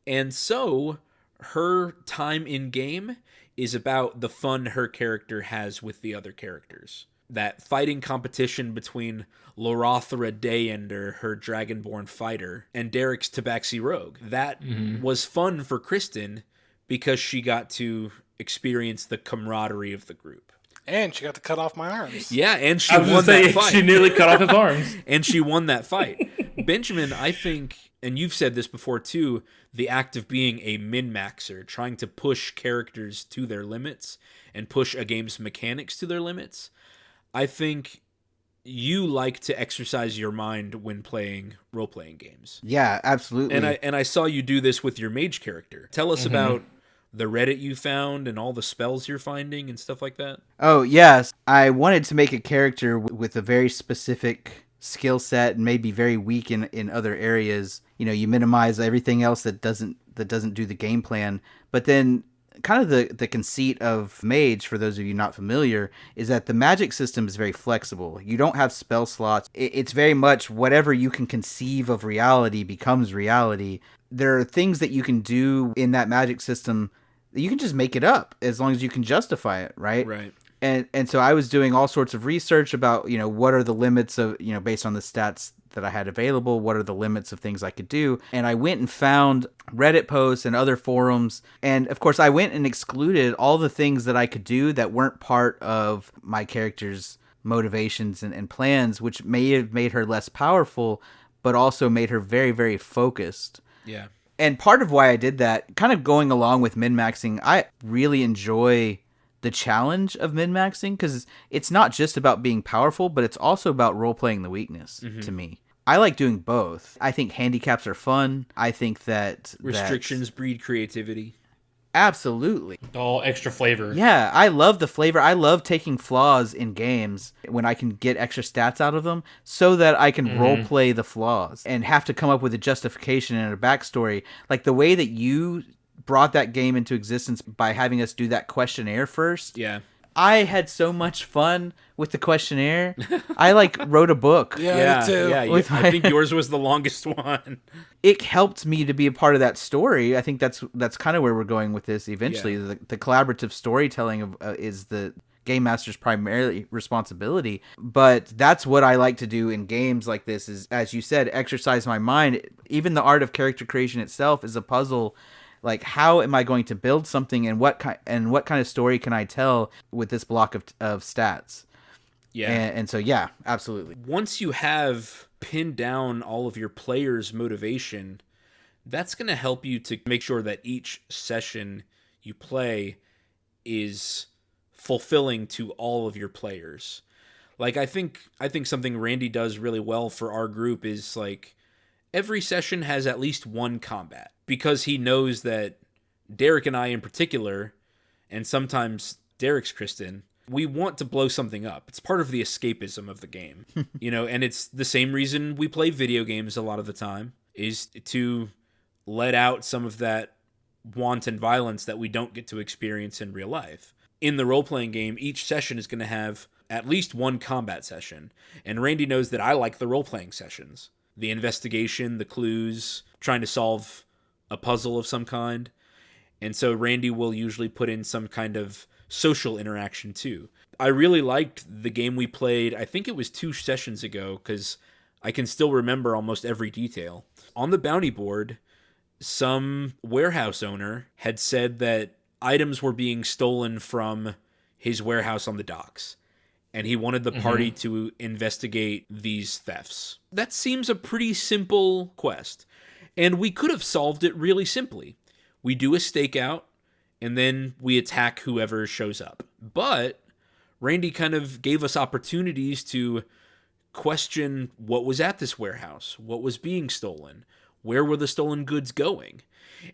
And so, her time in game is about the fun her character has with the other characters. That fighting competition between Lorathra Dayender, her Dragonborn fighter, and Derek's Tabaxi Rogue. That was fun for Kristen because she got to experience the camaraderie of the group. And she got to cut off my arms. Yeah, and she I was won gonna say, that fight. she nearly cut off his arms. And she won that fight. Benjamin, I think, and you've said this before too, the act of being a min-maxer, trying to push characters to their limits and push a game's mechanics to their limits. I think you like to exercise your mind when playing role-playing games. Yeah, absolutely. And I saw you do this with your mage character. Tell us about the Reddit you found and all the spells you're finding and stuff like that. Oh, yes. I wanted to make a character with a very specific skill set and maybe very weak in other areas. You minimize everything else that doesn't do the game plan. But then kind of the conceit of Mage, for those of you not familiar, is that the magic system is very flexible. You don't have spell slots. It's very much whatever you can conceive of reality becomes reality. There are things that you can do in that magic system that you can just make it up as long as you can justify it, right? Right. And so I was doing all sorts of research about, what are the limits of, based on the stats that I had available, what are the limits of things I could do. And I went and found Reddit posts and other forums. And of course, I went and excluded all the things that I could do that weren't part of my character's motivations and plans, which may have made her less powerful, but also made her very, very focused. Yeah. And part of why I did that, kind of going along with min-maxing, I really enjoy the challenge of min-maxing because it's not just about being powerful, but it's also about role-playing the weakness to me. I like doing both. I think handicaps are fun. I think that Restrictions breed creativity. Absolutely. All extra flavor. Yeah, I love the flavor. I love taking flaws in games when I can get extra stats out of them so that I can role-play the flaws and have to come up with a justification and a backstory. Like the way that you brought that game into existence by having us do that questionnaire first. Yeah. I had so much fun with the questionnaire. I wrote a book. Yeah, me too. Yeah, I think yours was the longest one. It helped me to be a part of that story. I think that's kind of where we're going with this eventually. Yeah. The collaborative storytelling is the game master's primarily responsibility. But that's what I like to do in games like this is, as you said, exercise my mind. Even the art of character creation itself is a puzzle. Like, how am I going to build something, and what kind of story can I tell with this block of stats? Yeah. And so, yeah, absolutely. Once you have pinned down all of your players' motivation, that's going to help you to make sure that each session you play is fulfilling to all of your players. Like, I think something Randy does really well for our group is, like, every session has at least one combat, because he knows that Derek and I in particular, and sometimes Derek's Kristen, we want to blow something up. It's part of the escapism of the game, and it's the same reason we play video games a lot of the time, is to let out some of that wanton violence that we don't get to experience in real life. In the role-playing game, each session is going to have at least one combat session. And Randy knows that I like the role-playing sessions. The investigation, the clues, trying to solve a puzzle of some kind. And so Randy will usually put in some kind of social interaction too. I really liked the game we played, I think it was 2 sessions ago, because I can still remember almost every detail. On the bounty board, some warehouse owner had said that items were being stolen from his warehouse on the docks, and he wanted the party to investigate these thefts. That seems a pretty simple quest, and we could have solved it really simply. We do a stakeout, and then we attack whoever shows up. But Randy kind of gave us opportunities to question what was at this warehouse, what was being stolen, where were the stolen goods going.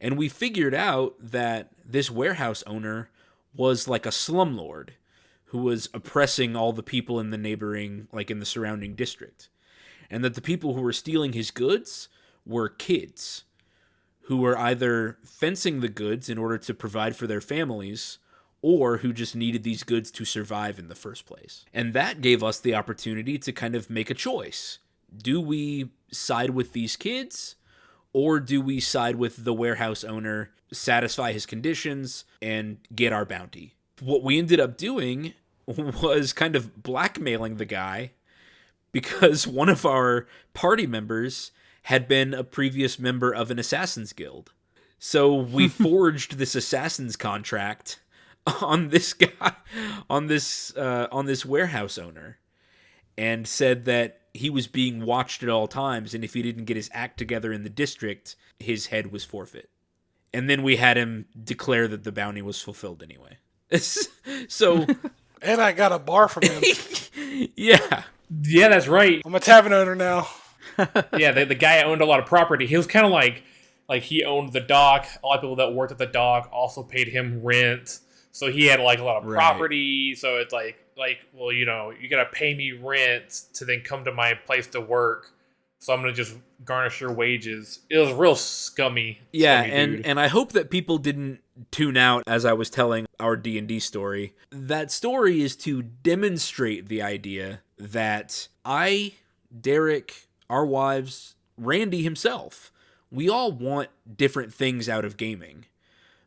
And we figured out that this warehouse owner was like a slumlord who was oppressing all the people in the neighboring, like in the surrounding district. And that the people who were stealing his goods were kids who were either fencing the goods in order to provide for their families, or who just needed these goods to survive in the first place. And that gave us the opportunity to kind of make a choice. Do we side with these kids, or do we side with the warehouse owner, satisfy his conditions, and get our bounty? What we ended up doing was kind of blackmailing the guy, because one of our party members had been a previous member of an assassin's guild. So we forged this assassin's contract on this guy, on this warehouse owner, and said that he was being watched at all times, and if he didn't get his act together in the district, his head was forfeit. And then we had him declare that the bounty was fulfilled anyway. So, And I got a bar from him. yeah, that's right. I'm a tavern owner now. Yeah, the guy owned a lot of property. He was kind of like he owned the dock. A lot of people that worked at the dock also paid him rent. So he had like a lot of property. So it's like, well, you know, you gotta pay me rent to then come to my place to work. So I'm gonna just garnish your wages. It was real scummy. Yeah, scummy and I hope that people didn't tune out as I was telling our D&D story. That story is to demonstrate the idea that I, Derek, our wives, Randy himself, we all want different things out of gaming.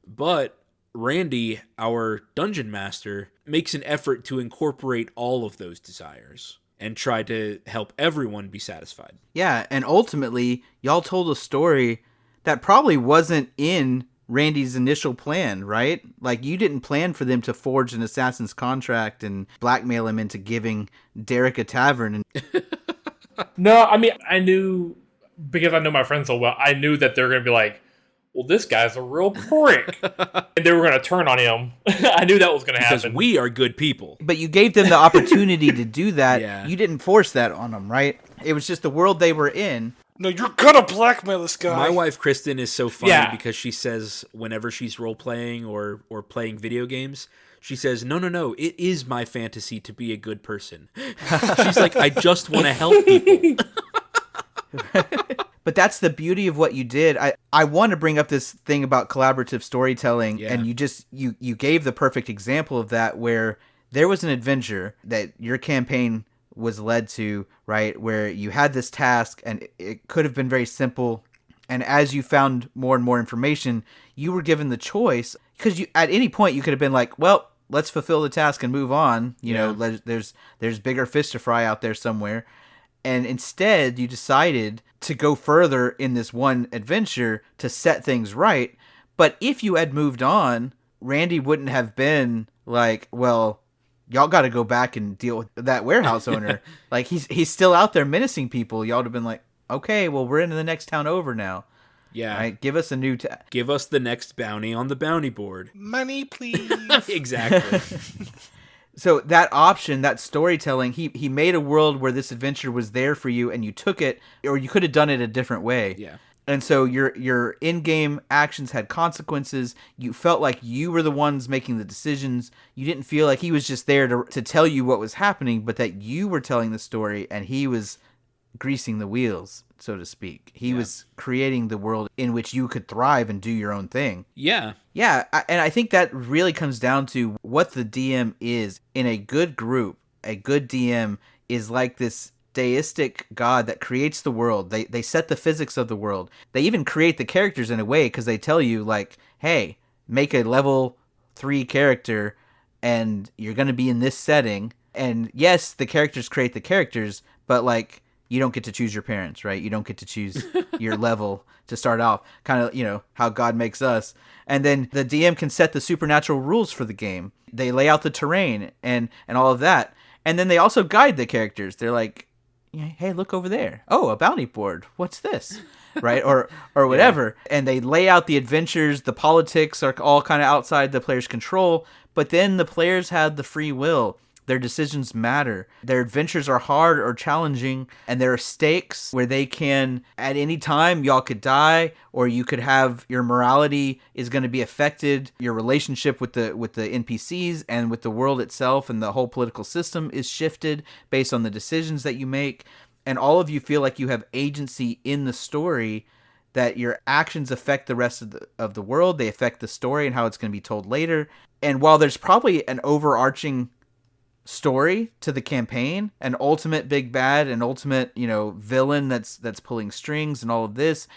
But Randy, our dungeon master, makes an effort to incorporate all of those desires and try to help everyone be satisfied. Yeah, and ultimately, y'all told a story that probably wasn't in Randy's initial plan, right? Like, you didn't plan for them to forge an assassin's contract and blackmail him into giving Derek a tavern. And No, I mean, I knew, because I know my friends so well, I knew that they're going to be like, well, this guy's a real prick. And they were going to turn on him. I knew that was going to happen. Because we are good people. But you gave them the opportunity to do that. Yeah. You didn't force that on them, right? It was just the world they were in. No, you're gonna blackmail this guy. My wife, Kristen, is so funny Yeah. because she says whenever she's role-playing or playing video games, she says, no, it is my fantasy to be a good person. She's like, I just want to help people. But that's the beauty of what you did. I want to bring up this thing about collaborative storytelling, Yeah. and you gave the perfect example of that, where there was an adventure that your campaign was led to, right, where you had this task, and it could have been very simple, and as you found more and more information, you were given the choice, because you at any point you could have been like, well, let's fulfill the task and move on. You know, there's bigger fish to fry out there somewhere. And instead, you decided to go further in this one adventure to set things right. But if you had moved on, Randy wouldn't have been like, well, y'all got to go back and deal with that warehouse owner. Like, he's still out there menacing people. Y'all would have been like, okay, well, we're in the next town over now. Yeah. Right? Give us a new Give us the next bounty on the bounty board. Money, please. Exactly. So that option, that storytelling, he made a world where this adventure was there for you, and you took it, or you could have done it a different way. Yeah. And so your in-game actions had consequences. You felt like you were the ones making the decisions. You didn't feel like he was just there to tell you what was happening, but that you were telling the story, and he was greasing the wheels, so to speak. He was creating the world in which you could thrive and do your own thing. Yeah. Yeah, and I think that really comes down to what the DM is in a good group. a good DM is like this deistic god that creates the world. They set the physics of the world. They even create the characters in a way because they tell you like, hey, make a level 3 character and you're going to be in this setting. And yes, the characters create the characters, but like you don't get to choose your parents, right? You don't get to choose your level to start off. Kind of, how God makes us. And then the DM can set the supernatural rules for the game. They lay out the terrain and all of that. And then they also guide the characters. They're like, hey, look over there. Oh, a bounty board. What's this? Right? Or whatever. Yeah. And they lay out the adventures. The politics are all kind of outside the player's control. But then the players have the free will. Their decisions matter. Their adventures are hard or challenging, and there are stakes where they can, at any time, y'all could die, or you could have your morality is going to be affected. Your relationship with the NPCs and with the world itself and the whole political system is shifted based on the decisions that you make. And all of you feel like you have agency in the story, that your actions affect the rest of the world. They affect the story and how it's going to be told later. And while there's probably an overarching story to the campaign, an ultimate big bad, an ultimate villain that's pulling strings and all of this,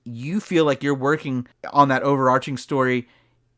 you feel like you're working on that overarching story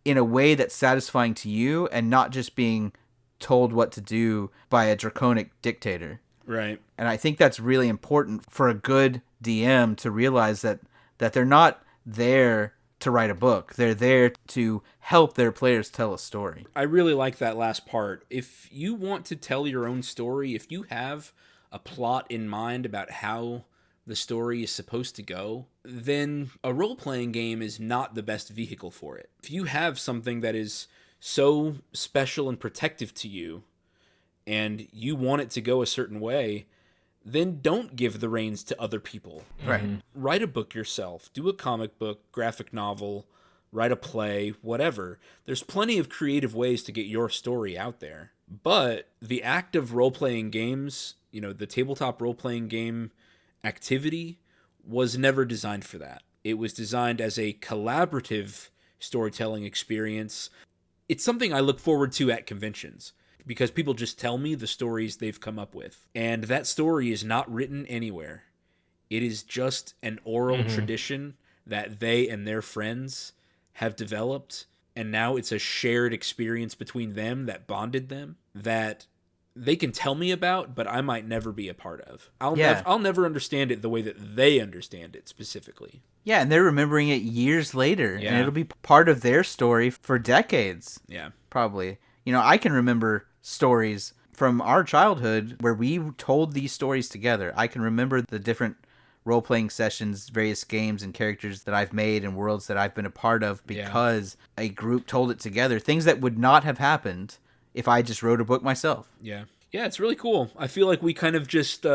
in a way that's satisfying to you and not just being told what to do by a draconic dictator. Right. And I think that's really important for a good DM to realize that they're not there to write a book. They're there to help their players tell a story. I really like that last part. If you want to tell your own story, if you have a plot in mind about how the story is supposed to go, then a role-playing game is not the best vehicle for it. If you have something that is so special and protective to you, and you want it to go a certain way, then don't give the reins to other people. Right. Write a book yourself. Do a comic book, graphic novel, write a play, whatever. There's plenty of creative ways to get your story out there. But the act of role-playing games, the tabletop role-playing game activity was never designed for that. It was designed as a collaborative storytelling experience. It's something I look forward to at conventions, because people just tell me the stories they've come up with. And that story is not written anywhere. It is just an oral tradition that they and their friends have developed. And now it's a shared experience between them that bonded them, that they can tell me about, but I might never be a part of. I'll never understand it the way that they understand it specifically. Yeah, and they're remembering it years later. Yeah. And it'll be part of their story for decades. Yeah. Probably. I can remember stories from our childhood where we told these stories together. I can remember the different role-playing sessions, various games and characters that I've made and worlds that I've been a part of because a group told it together. Things that would not have happened if I just wrote a book myself. Yeah. Yeah, it's really cool. I feel like we kind of just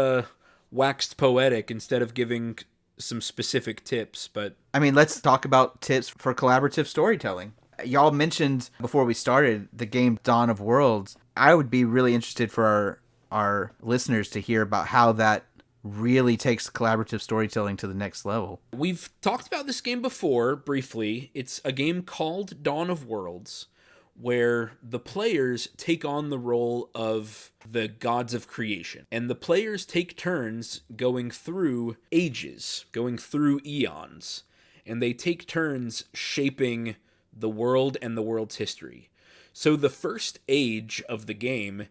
waxed poetic instead of giving some specific tips, but... I mean, let's talk about tips for collaborative storytelling. Y'all mentioned before we started the game Dawn of Worlds. I would be really interested for our listeners to hear about how that really takes collaborative storytelling to the next level. We've talked about this game before, briefly. It's a game called Dawn of Worlds, where the players take on the role of the gods of creation. And the players take turns going through ages, going through eons. And they take turns shaping the world and the world's history. So the first age of the game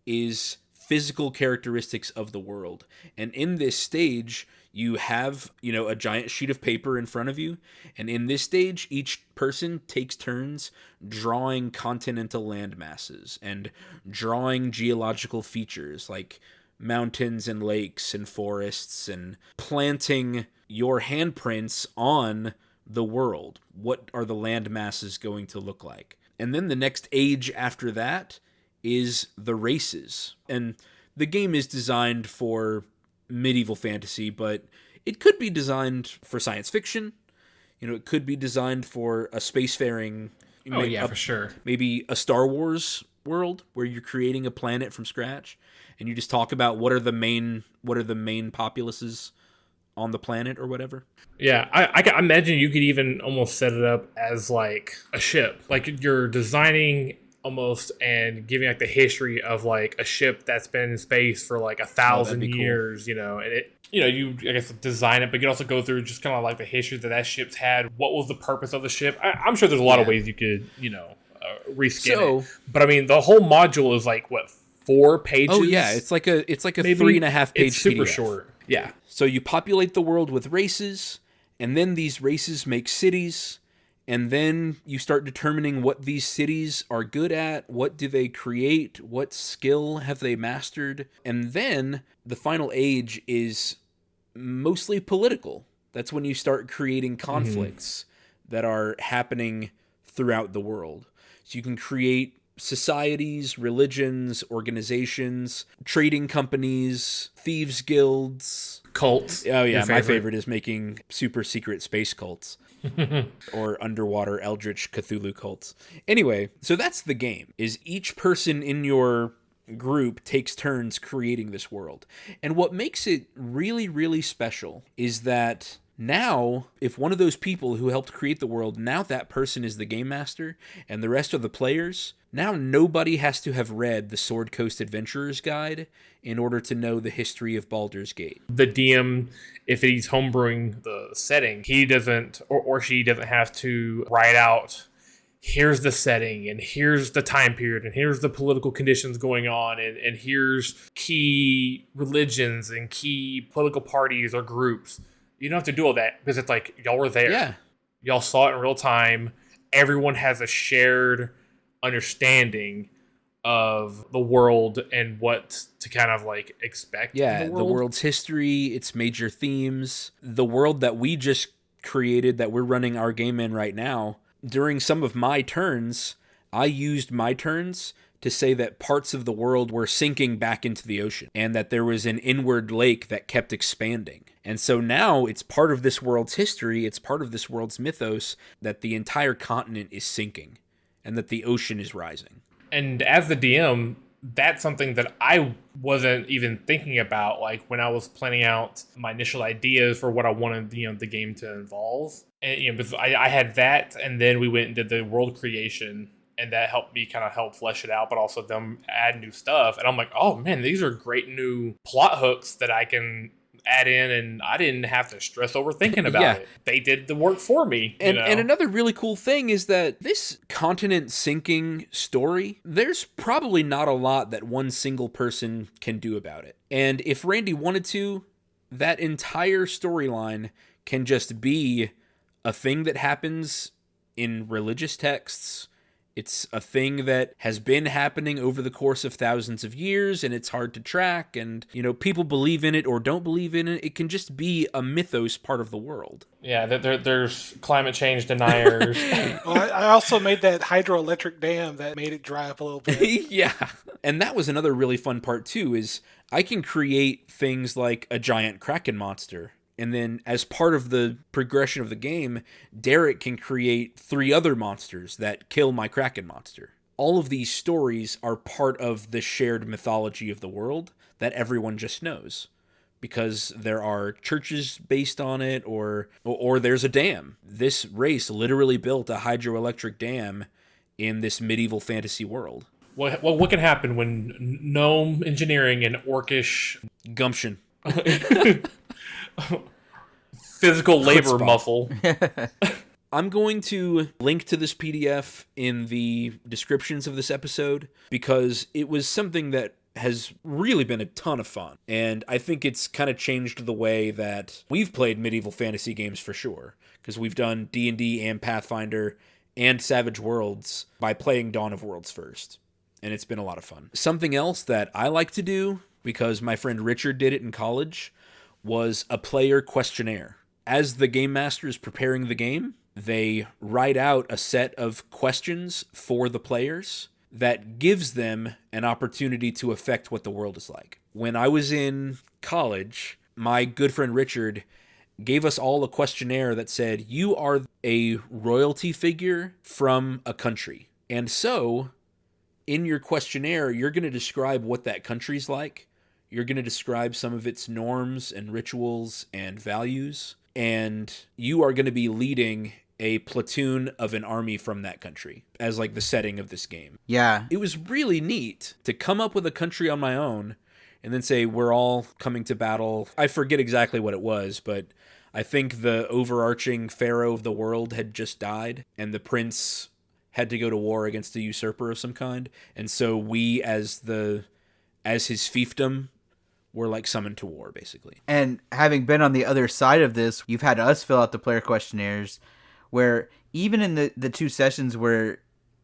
is physical characteristics of the world. And in this stage, you have, a giant sheet of paper in front of you. And in this stage, each person takes turns drawing continental land masses and drawing geological features like mountains and lakes and forests, and planting your handprints on the world. What are the land masses going to look like? And then the next age after that is the races. And the game is designed for medieval fantasy, but it could be designed for science fiction. It could be designed for a spacefaring... for sure. Maybe a Star Wars world where you're creating a planet from scratch, and you just talk about what are the main populaces on the planet or whatever. Yeah, I imagine you could even almost set it up as like a ship. Like you're designing almost, and giving like the history of like a ship that's been in space for like that'd 1,000 be cool. years, you know, and it, you know, you, I guess, design it, but you can also go through just kind of like the history that ship's had. What was the purpose of the ship? I'm sure there's a lot of ways you could, you know, reskin it. But I mean, the whole module is like what, 4 pages? Oh yeah, it's like a Maybe? 3.5 page It's super PDF. short. Yeah. So you populate the world with races, and then these races make cities, and then you start determining what these cities are good at, what do they create, what skill have they mastered, and then the final age is mostly political. That's when you start creating conflicts that are happening throughout the world. So you can create societies, religions, organizations, trading companies, thieves guilds, Cults. Oh yeah, my favorite is making super secret space cults or underwater eldritch Cthulhu cults. Anyway, so that's the game. Is each person in your group takes turns creating this world. And what makes it really, really special is that now, if one of those people who helped create the world, now that person is the game master, and the rest of the players, now nobody has to have read the Sword Coast Adventurer's Guide in order to know the history of Baldur's Gate. The DM, if he's homebrewing the setting, he doesn't, or she doesn't have to write out, here's the setting, and here's the time period, and here's the political conditions going on, and here's key religions and key political parties or groups. You don't have to do all that because it's like y'all were there. Yeah. Y'all saw it in real time. Everyone has a shared understanding of the world and what to kind of like expect. Yeah, in the world's history, its major themes, the world that we just created that we're running our game in right now. During some of my turns, I used my turns to say that parts of the world were sinking back into the ocean and that there was an inward lake that kept expanding. And so now it's part of this world's history, it's part of this world's mythos that the entire continent is sinking and that the ocean is rising. And as the DM, that's something that I wasn't even thinking about, like when I was planning out my initial ideas for what I wanted, you know, the game to involve. And you know, because I had that, and then we went and did the world creation, and that helped me kind of help flesh it out, but also them add new stuff. And I'm like, oh man, these are great new plot hooks that I can add in, and I didn't have to stress over thinking about it. They did the work for me. And another really cool thing is that this continent sinking story, there's probably not a lot that one single person can do about it. And if Randy wanted to, that entire storyline can just be a thing that happens in religious texts. It's a thing that has been happening over the course of thousands of years, and it's hard to track, and, you know, people believe in it or don't believe in it. It can just be a mythos part of the world. Yeah, there's climate change deniers. Well, I also made that hydroelectric dam that made it dry up a little bit. Yeah. And that was another really fun part, too, is I can create things like a giant kraken monster. And then as part of the progression of the game, Derek can create 3 other monsters that kill my Kraken monster. All of these stories are part of the shared mythology of the world that everyone just knows. Because there are churches based on it, or there's a dam. This race literally built a hydroelectric dam in this medieval fantasy world. Well, what can happen when gnome engineering and orcish Gumption. physical labor Chutzpah. muscle? I'm going to link to this PDF in the descriptions of this episode because it was something that has really been a ton of fun. And I think it's kind of changed the way that we've played medieval fantasy games for sure. Because we've done D&D and Pathfinder and Savage Worlds by playing Dawn of Worlds first. And it's been a lot of fun. Something else that I like to do, because my friend Richard did it in college, was a player questionnaire. As the game master is preparing the game, they write out a set of questions for the players that gives them an opportunity to affect what the world is like. When I was in college, my good friend Richard gave us all a questionnaire that said, you are a royalty figure from a country. And so, in your questionnaire, you're going to describe what that country's like. You're going to describe some of its norms and rituals and values. And you are going to be leading a platoon of an army from that country as like the setting of this game. Yeah. It was really neat to come up with a country on my own and then say we're all coming to battle. I forget exactly what it was, but I think the overarching pharaoh of the world had just died and the prince had to go to war against a usurper of some kind. And so we as his fiefdom were like summoned to war, basically. And having been on the other side of this, you've had us fill out the player questionnaires where even in the two sessions where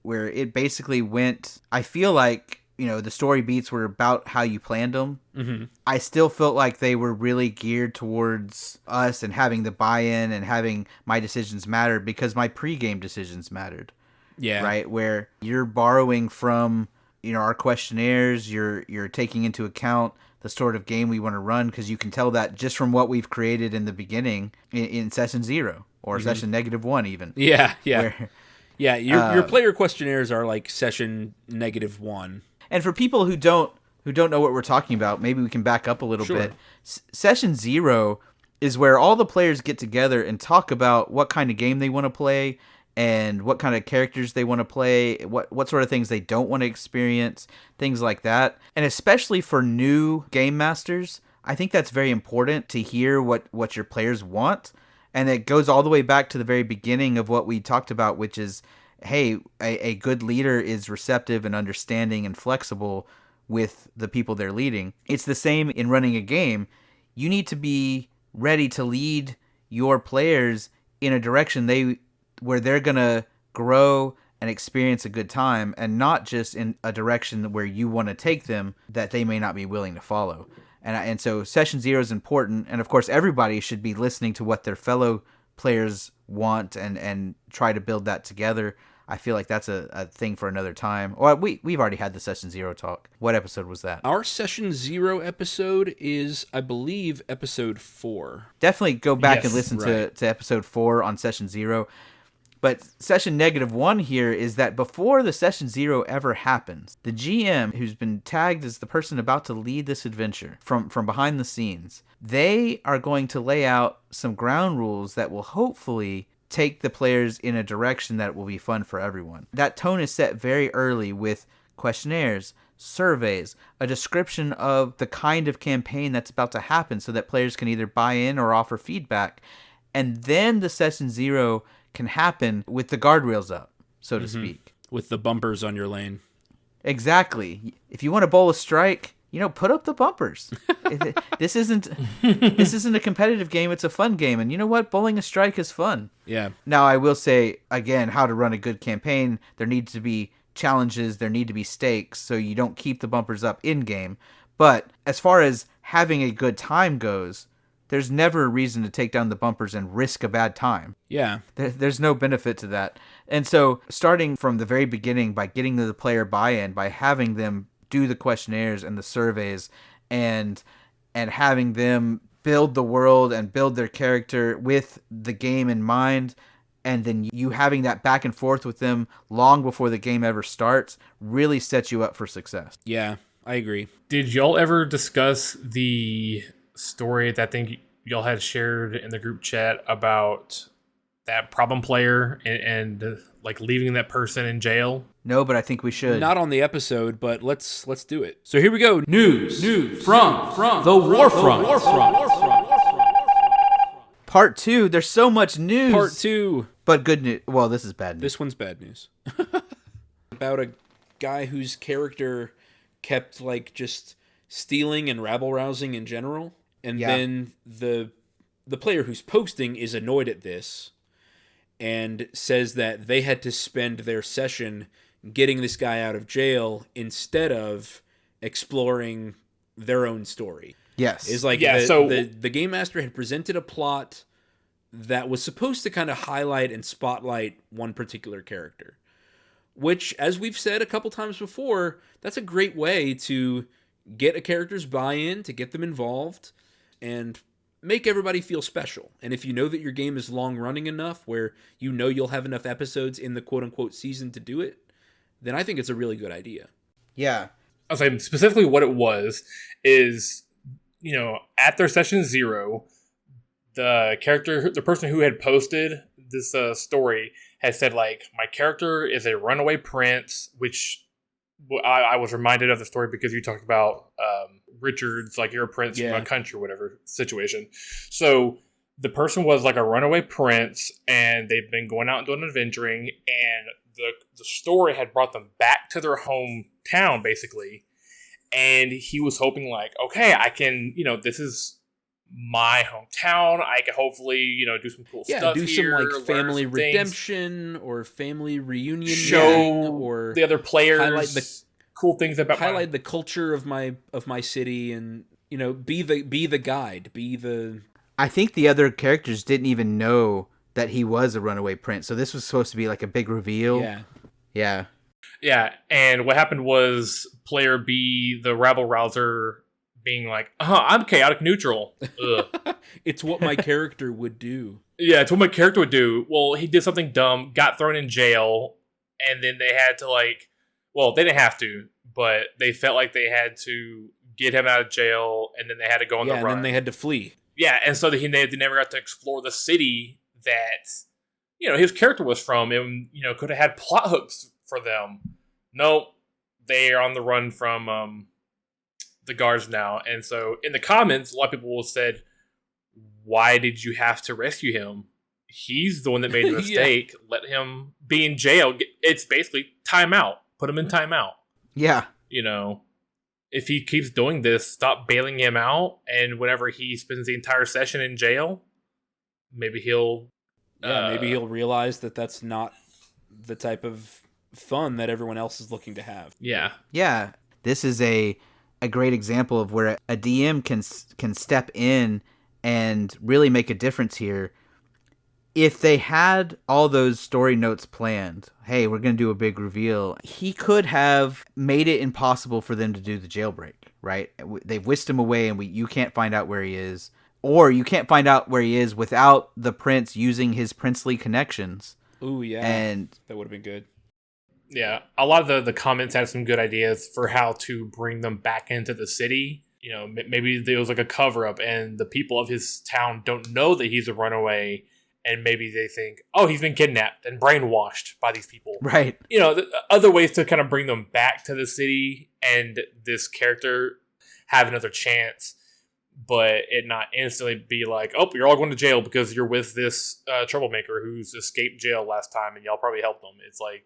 it basically went, I feel like, the story beats were about how you planned them. Mm-hmm. I still felt like they were really geared towards us and having the buy-in and having my decisions matter because my pregame decisions mattered. Yeah. Right? Where you're borrowing from, our questionnaires, you're taking into account the sort of game we want to run because you can tell that just from what we've created in the beginning in session 0 or session -1 even. Yeah. Where, yeah, your player questionnaires are like session -1. And for people who don't know what we're talking about, maybe we can back up a little bit. Session 0 is where all the players get together and talk about what kind of game they want to play and what kind of characters they want to play, what sort of things they don't want to experience, things like that. And especially for new game masters, I think that's very important to hear what your players want. And it goes all the way back to the very beginning of what we talked about, which is, hey, a good leader is receptive and understanding and flexible with the people they're leading. It's the same in running a game. You need to be ready to lead your players in a direction where they're going to grow and experience a good time, and not just in a direction where you want to take them that they may not be willing to follow. And so session 0 is important, and of course everybody should be listening to what their fellow players want and try to build that together. I feel like that's a thing for another time. Or we've already had the session 0 talk. What episode was that? Our session 0 episode is, I believe, episode 4. Definitely go back Yes, and listen right. to episode 4 on session 0. But session -1 here is that before the session 0 ever happens, the GM, who's been tagged as the person about to lead this adventure from behind the scenes, they are going to lay out some ground rules that will hopefully take the players in a direction that will be fun for everyone. That tone is set very early with questionnaires, surveys, a description of the kind of campaign that's about to happen so that players can either buy in or offer feedback. And then the session 0 can happen with the guardrails up, so to speak. With the bumpers on your lane. Exactly. If you want to bowl a strike, put up the bumpers. This isn't a competitive game, it's a fun game. And you know what? Bowling a strike is fun. Yeah. Now, I will say, again, how to run a good campaign, there needs to be challenges, there need to be stakes, so you don't keep the bumpers up in-game. But as far as having a good time goes, there's never a reason to take down the bumpers and risk a bad time. Yeah. There's no benefit to that. And so starting from the very beginning by getting the player buy-in, by having them do the questionnaires and the surveys and having them build the world and build their character with the game in mind, and then you having that back and forth with them long before the game ever starts really sets you up for success. Yeah, I agree. Did y'all ever discuss the story that I think y'all had shared in the group chat about that problem player and like leaving that person in jail? No, but I think we should. Not on the episode, but let's do it. So here we go. News from the Warfront. Part 2, there's so much news. Part 2. But good news. Well, this is bad news. This one's bad news. About a guy whose character kept like just stealing and rabble-rousing in general. And then the player who's posting is annoyed at this and says that they had to spend their session getting this guy out of jail instead of exploring their own story. Yes. Is like the game master had presented a plot that was supposed to kind of highlight and spotlight one particular character, which, as we've said a couple times before, that's a great way to get a character's buy-in, to get them involved, and make everybody feel special. And if you know that your game is long-running enough where you know you'll have enough episodes in the quote-unquote season to do it, then I think it's a really good idea. Yeah. I'll say specifically what it was is, at their session 0, the person who had posted this story has said like my character is a runaway prince, which I was reminded of the story because you talked about Richard's like you're a prince from a country or whatever situation. So the person was like a runaway prince, and they've been going out and doing adventuring, and the story had brought them back to their hometown basically, and he was hoping like, okay, I can, this is my hometown. I can hopefully, do some cool stuff do here, some like family some redemption or family reunion, show or the other players highlight the cool things about the culture of my city, and be the guide, be the. I think the other characters didn't even know that he was a runaway prince, so this was supposed to be like a big reveal. Yeah, and what happened was player B, the rabble rouser, being like, I'm chaotic neutral. Ugh. It's what my character would do. Yeah, it's what my character would do. Well, he did something dumb, got thrown in jail, and then they had to they didn't have to, but they felt like they had to get him out of jail, and then they had to go on the run. And then they had to flee. Yeah, and so they never got to explore the city that, his character was from, and, could have had plot hooks for them. Nope, they are on the run from the guards now. And so in the comments, a lot of people said, why did you have to rescue him? He's the one that made the mistake. Let him be in jail. It's basically timeout. Put him in timeout. Yeah. If he keeps doing this, stop bailing him out. And whenever he spends the entire session in jail, maybe he'll realize that that's not the type of fun that everyone else is looking to have. Yeah. Yeah. This is a great example of where a DM can step in and really make a difference here. If they had all those story notes planned, hey, we're going to do a big reveal, he could have made it impossible for them to do the jailbreak, right? They've whisked him away, and you can't find out where he is. Or you can't find out where he is without the prince using his princely connections. Ooh, yeah. And that would have been good. Yeah, a lot of the comments had some good ideas for how to bring them back into the city. Maybe there was like a cover-up, and the people of his town don't know that he's a runaway, and maybe they think, oh, he's been kidnapped and brainwashed by these people. Right. Other ways to kind of bring them back to the city and this character have another chance, but it not instantly be like, oh, you're all going to jail because you're with this troublemaker who's escaped jail last time, and y'all probably helped them. It's like,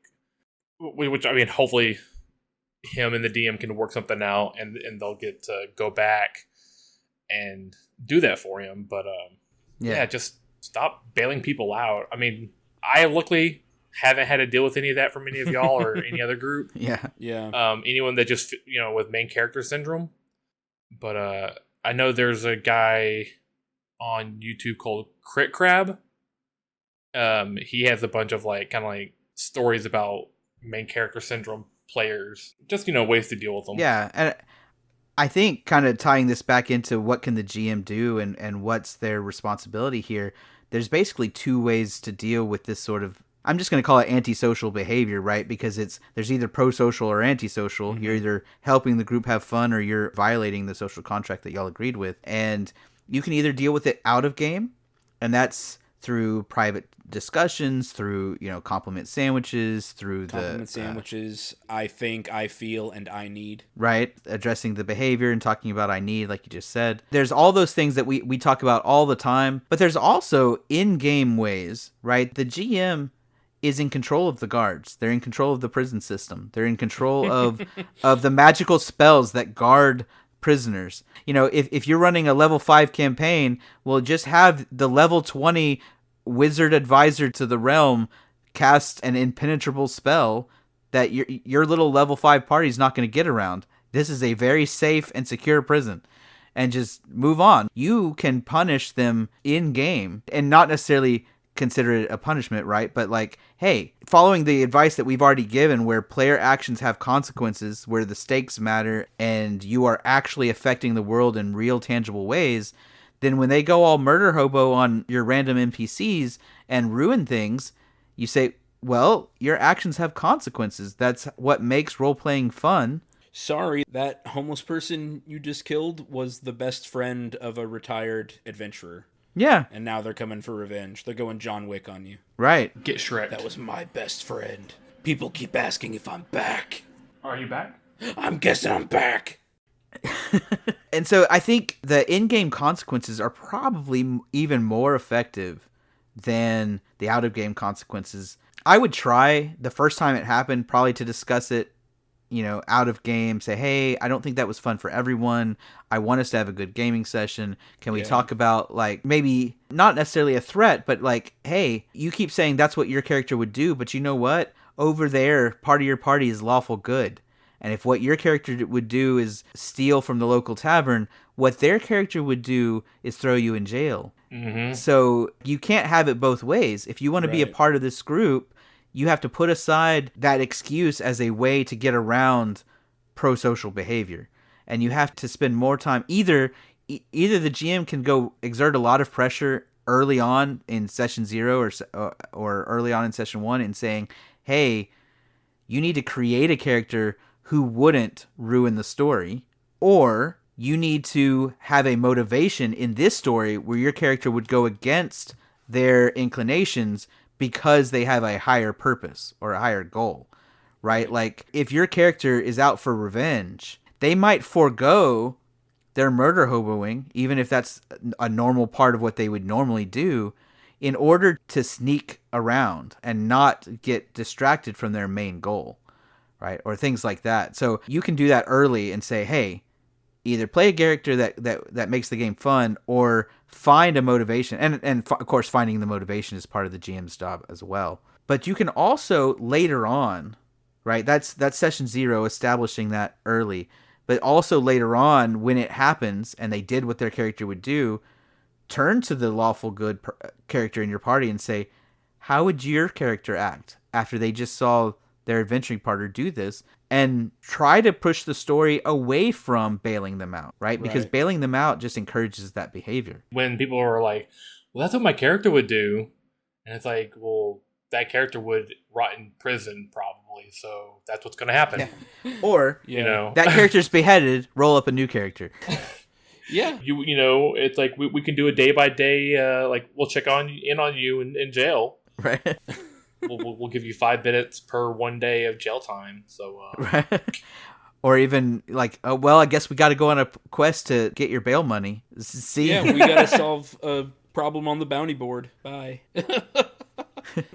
which, I mean, hopefully him and the DM can work something out, and they'll get to go back and do that for him. But just stop bailing people out. I mean, I luckily haven't had to deal with any of that from any of y'all or any other group. Yeah. Anyone that just, with main character syndrome. But I know there's a guy on YouTube called Crit Crab. He has a bunch of stories about main character syndrome players, just ways to deal with them. Yeah, and I think kind of tying this back into what can the GM do and what's their responsibility here, there's basically two ways to deal with this sort of, I'm just going to call it antisocial behavior, right? Because there's either pro-social or antisocial. Mm-hmm. You're either helping the group have fun or you're violating the social contract that y'all agreed with. And you can either deal with it out of game, and that's through private discussions, through compliment sandwiches, through compliment sandwiches. I think, I feel, and I need. Right, addressing the behavior and talking about I need, like you just said. There's all those things that we talk about all the time, but there's also in-game ways, right? The GM is in control of the guards. They're in control of the prison system. They're in control of the magical spells that guard prisoners. If you're running a level 5 campaign, well, just have the level 20 wizard advisor to the realm cast an impenetrable spell that your little level 5 party is not going to get around. This is a very safe and secure prison. And just move on. You can punish them in game and not necessarily consider it a punishment, right? But hey, following the advice that we've already given, where player actions have consequences, where the stakes matter, and you are actually affecting the world in real tangible ways, then when they go all murder hobo on your random NPCs and ruin things, you say, well, your actions have consequences. That's what makes role-playing fun. Sorry, that homeless person you just killed was the best friend of a retired adventurer. Yeah, And now they're coming for revenge. They're going John Wick on you. right. Get Shrek. That was my best friend. People keep asking if I'm back. Are you back? I'm guessing I'm back. And so I think the in-game consequences are probably even more effective than the out-of-game consequences. I would try the first time it happened probably to discuss it, out of game, say, hey, I don't think that was fun for everyone. I want us to have a good gaming session. Can we talk about, like, maybe not necessarily a threat, but like, hey, you keep saying that's what your character would do, but you know what? Over there, part of your party is lawful good. And if what your character would do is steal from the local tavern, what their character would do is throw you in jail. Mm-hmm. So you can't have it both ways. If you want to be a part of this group, you have to put aside that excuse as a way to get around pro-social behavior. And you have to spend more time. Either the GM can go exert a lot of pressure early on in session 0 or early on in session 1 and saying, hey, you need to create a character who wouldn't ruin the story, or you need to have a motivation in this story where your character would go against their inclinations because they have a higher purpose or a higher goal, right? Like, if your character is out for revenge, they might forego their murder hoboing, even if that's a normal part of what they would normally do, in order to sneak around and not get distracted from their main goal, right? Or things like that. So you can do that early and say, hey, either play a character that makes the game fun, or find a motivation. And of course, finding the motivation is part of the GM's job as well. But you can also later on, right? That's session 0, establishing that early. But also later on, when it happens and they did what their character would do, turn to the lawful good character in your party and say, how would your character act after they just saw their adventuring partner do this? And try to push the story away from bailing them out, right? Because bailing them out just encourages that behavior. When people are like, well, that's what my character would do. And it's like, well, that character would rot in prison probably. So that's what's going to happen. Yeah. Or, that character's beheaded, roll up a new character. Yeah. It's like we can do a day by day, like we'll check in on you in jail. Right. We'll give you 5 minutes per 1 day of jail time. So, right. Or even like, I guess we got to go on a quest to get your bail money. See, yeah, we got to solve a problem on the bounty board. Bye.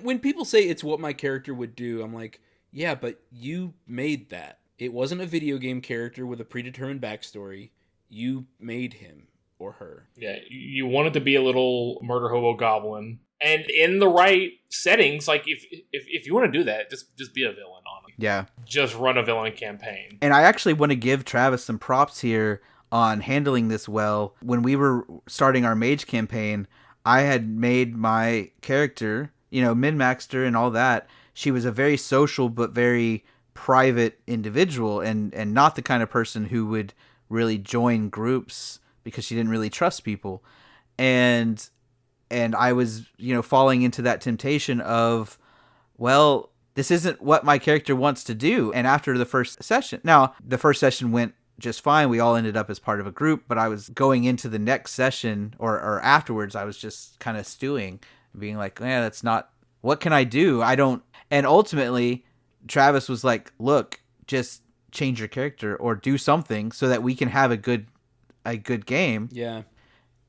When people say it's what my character would do, I'm like, yeah, but you made that. It wasn't a video game character with a predetermined backstory. You made him or her. Yeah, you wanted to be a little murder hobo goblin. And in the right settings, like if you want to do that, just be a villain on it. Yeah. Just run a villain campaign. And I actually want to give Travis some props here on handling this well. When we were starting our mage campaign, I had made my character, min-maxed her and all that. She was a very social but very private individual and not the kind of person who would really join groups because she didn't really trust people. And I was, falling into that temptation of, well, this isn't what my character wants to do. And after the first session, now the first session went just fine. We all ended up as part of a group, but I was going into the next session or afterwards, I was just kind of stewing, being like, yeah, that's not, what can I do? And ultimately Travis was like, look, just change your character or do something so that we can have a good game. Yeah.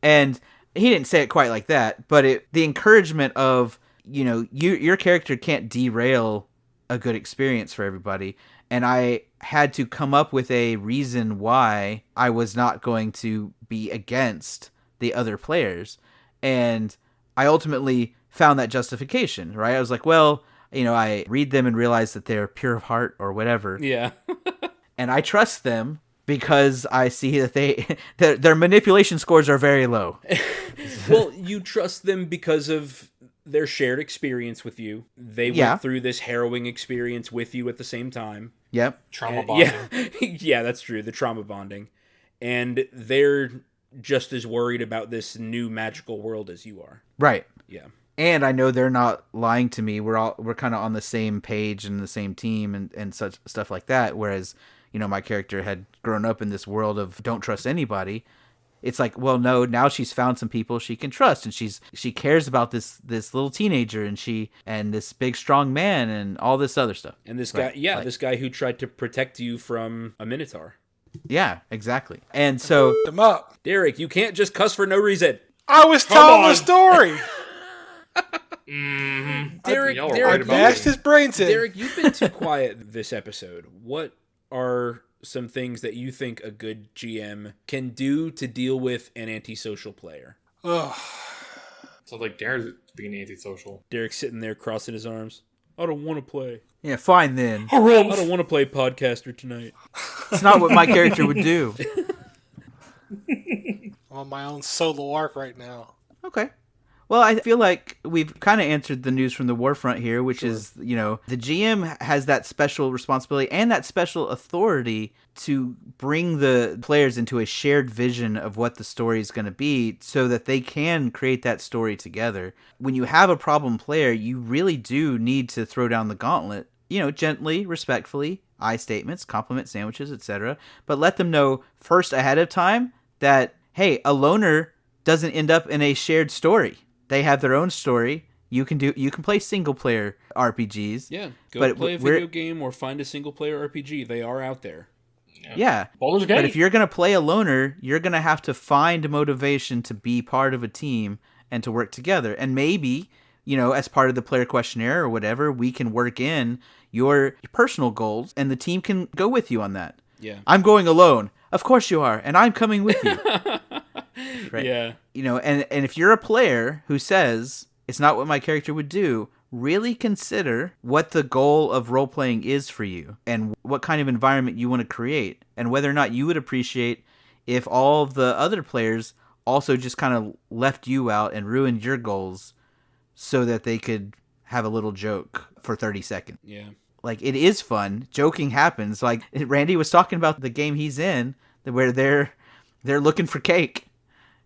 And he didn't say it quite like that, but the encouragement of, your character can't derail a good experience for everybody. And I had to come up with a reason why I was not going to be against the other players. And I ultimately found that justification, right? I was like, well, I read them and realize that they're pure of heart or whatever. Yeah. And I trust them because I see that their manipulation scores are very low. Well, you trust them because of their shared experience with you. They went through this harrowing experience with you at the same time. Yep. Trauma bonding. Yeah, that's true. The trauma bonding. And they're just as worried about this new magical world as you are. Right. Yeah. And I know they're not lying to me. We're kind of on the same page and the same team and such stuff like that. Whereas, my character had grown up in this world of don't trust anybody. it's like, well, no, now she's found some people she can trust, and she cares about this little teenager, and this big strong man, and all this other stuff. And this guy, this guy who tried to protect you from a Minotaur. Yeah, exactly. And so, Them up. Derek, you can't just cuss for no reason. I was telling the story. Derek, I bashed his brains in. Derek, you've been too quiet this episode. What are some things that you think a good GM can do to deal with an antisocial player? Ugh. Sounds like Darren's being antisocial. Derek's sitting there crossing his arms. I don't want to play. yeah, fine then. I don't want to play podcaster tonight. It's not what my character would do. I'm on my own solo arc right now. Okay. Well, I feel like we've kind of answered the news from the Warfront here, which is, the GM has that special responsibility and that special authority to bring the players into a shared vision of what the story is going to be so that they can create that story together. When you have a problem player, you really do need to throw down the gauntlet, gently, respectfully, I statements, compliment sandwiches, etc. But let them know first ahead of time that, hey, a loner doesn't end up in a shared story. They have their own story. You can play single player RPGs. Yeah, play a video game or find a single player RPG. They are out there. Yeah. Baldur's Gate. But if you're going to play a loner, you're going to have to find motivation to be part of a team and to work together. And maybe, as part of the player questionnaire or whatever, we can work in your personal goals and the team can go with you on that. Yeah. I'm going alone. Of course you are. And I'm coming with you. Right? Yeah. And if you're a player who says it's not what my character would do, really consider what the goal of role-playing is for you and what kind of environment you want to create and whether or not you would appreciate if all of the other players also just kind of left you out and ruined your goals so that they could have a little joke for 30 seconds. Yeah. Like, it is fun. Joking happens. Like, Randy was talking about the game he's in where they're looking for cake.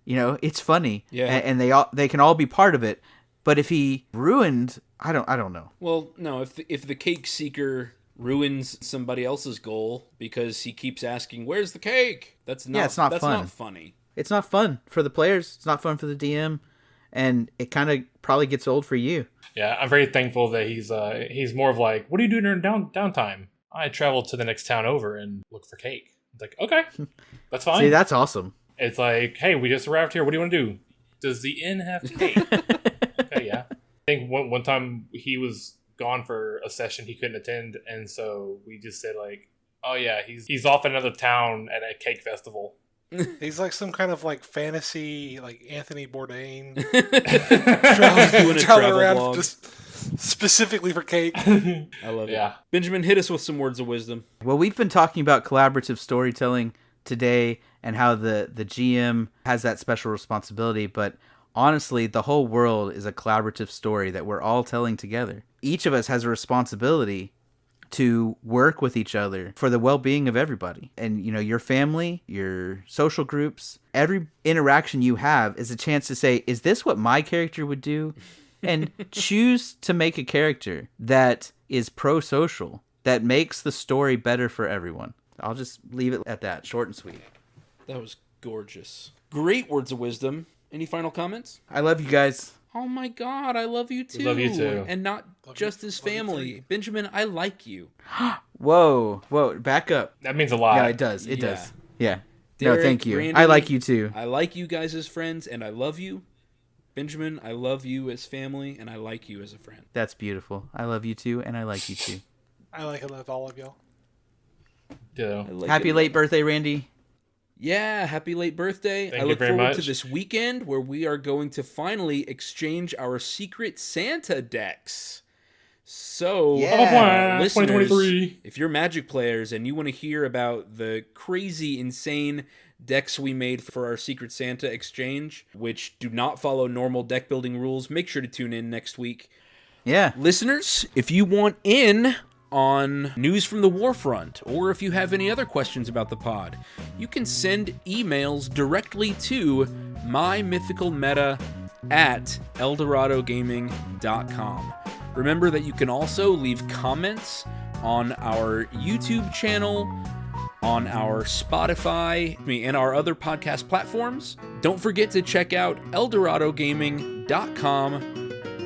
It's funny. Yeah. And they can all be part of it. But if he ruined, I don't know. Well, no, if the cake seeker ruins somebody else's goal because he keeps asking, "Where's the cake?" That's not it's not that's fun. not funny. It's not fun for the players. It's not fun for the DM, and it kind of probably gets old for you. Yeah, I'm very thankful that he's more of like, what do you do during downtime? I travel to the next town over and look for cake. It's like, okay, that's fine. See, that's awesome. It's like, hey, we just arrived here. What do you want to do? Does the inn have cake? Okay, yeah. I think one time he was gone for a session he couldn't attend, and so we just said like, oh yeah, he's off in another town at a cake festival. He's like some kind of like fantasy, like Anthony Bourdain, traveling around just specifically for cake. I love it. Yeah. Benjamin, hit us with some words of wisdom. Well, we've been talking about collaborative storytelling today and how the GM has that special responsibility, but honestly, the whole world is a collaborative story that we're all telling together. Each of us has a responsibility to work with each other for the well-being of everybody. And, your family, your social groups, every interaction you have is a chance to say, is this what my character would do? And choose to make a character that is pro-social, that makes the story better for everyone. I'll just leave it at that, short and sweet. That was gorgeous. Great words of wisdom. Any final comments? I love you guys. Oh my God, I love you too. Love you too. And not just his family. Benjamin, I like you. Whoa, back up. That means a lot. Yeah, it does. It Yeah. does. Yeah. Derek, no, thank you. Randy, I like you too. I like you guys as friends, and I love you. Benjamin, I love you as family, and I like you as a friend. That's beautiful. I love you too, and I like you too. I love all of y'all. Ditto. I like Happy it. late birthday, Randy. Yeah, happy late birthday. Thank I you look very forward much. to this weekend where we are going to finally exchange our Secret Santa decks. So, Yeah. listeners, 2023. if you're Magic players and you want to hear about the crazy, insane decks we made for our Secret Santa exchange, which do not follow normal deck building rules, make sure to tune in next week. Yeah. Listeners, if you want in on news from the Warfront, or if you have any other questions about the pod, you can send emails directly to mymythicalmeta@eldoradogaming.com. Remember that you can also leave comments on our YouTube channel on our Spotify and our other podcast platforms. Don't forget to check out EldoradoGaming.com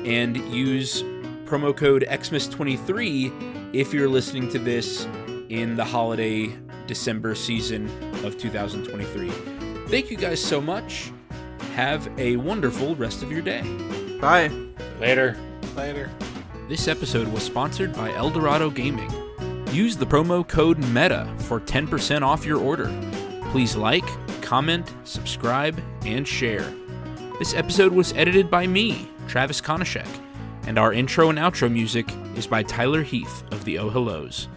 and use promo code Xmas23 if you're listening to this in the holiday December season of 2023. Thank you guys so much. Have a wonderful rest of your day. Bye. Later. This episode was sponsored by Eldorado Gaming. Use the promo code META for 10% off your order. Please like, comment, subscribe, and share. This episode was edited by me, Travis Konishek, and our intro and outro music is by Tyler Heath of the Oh Hellos.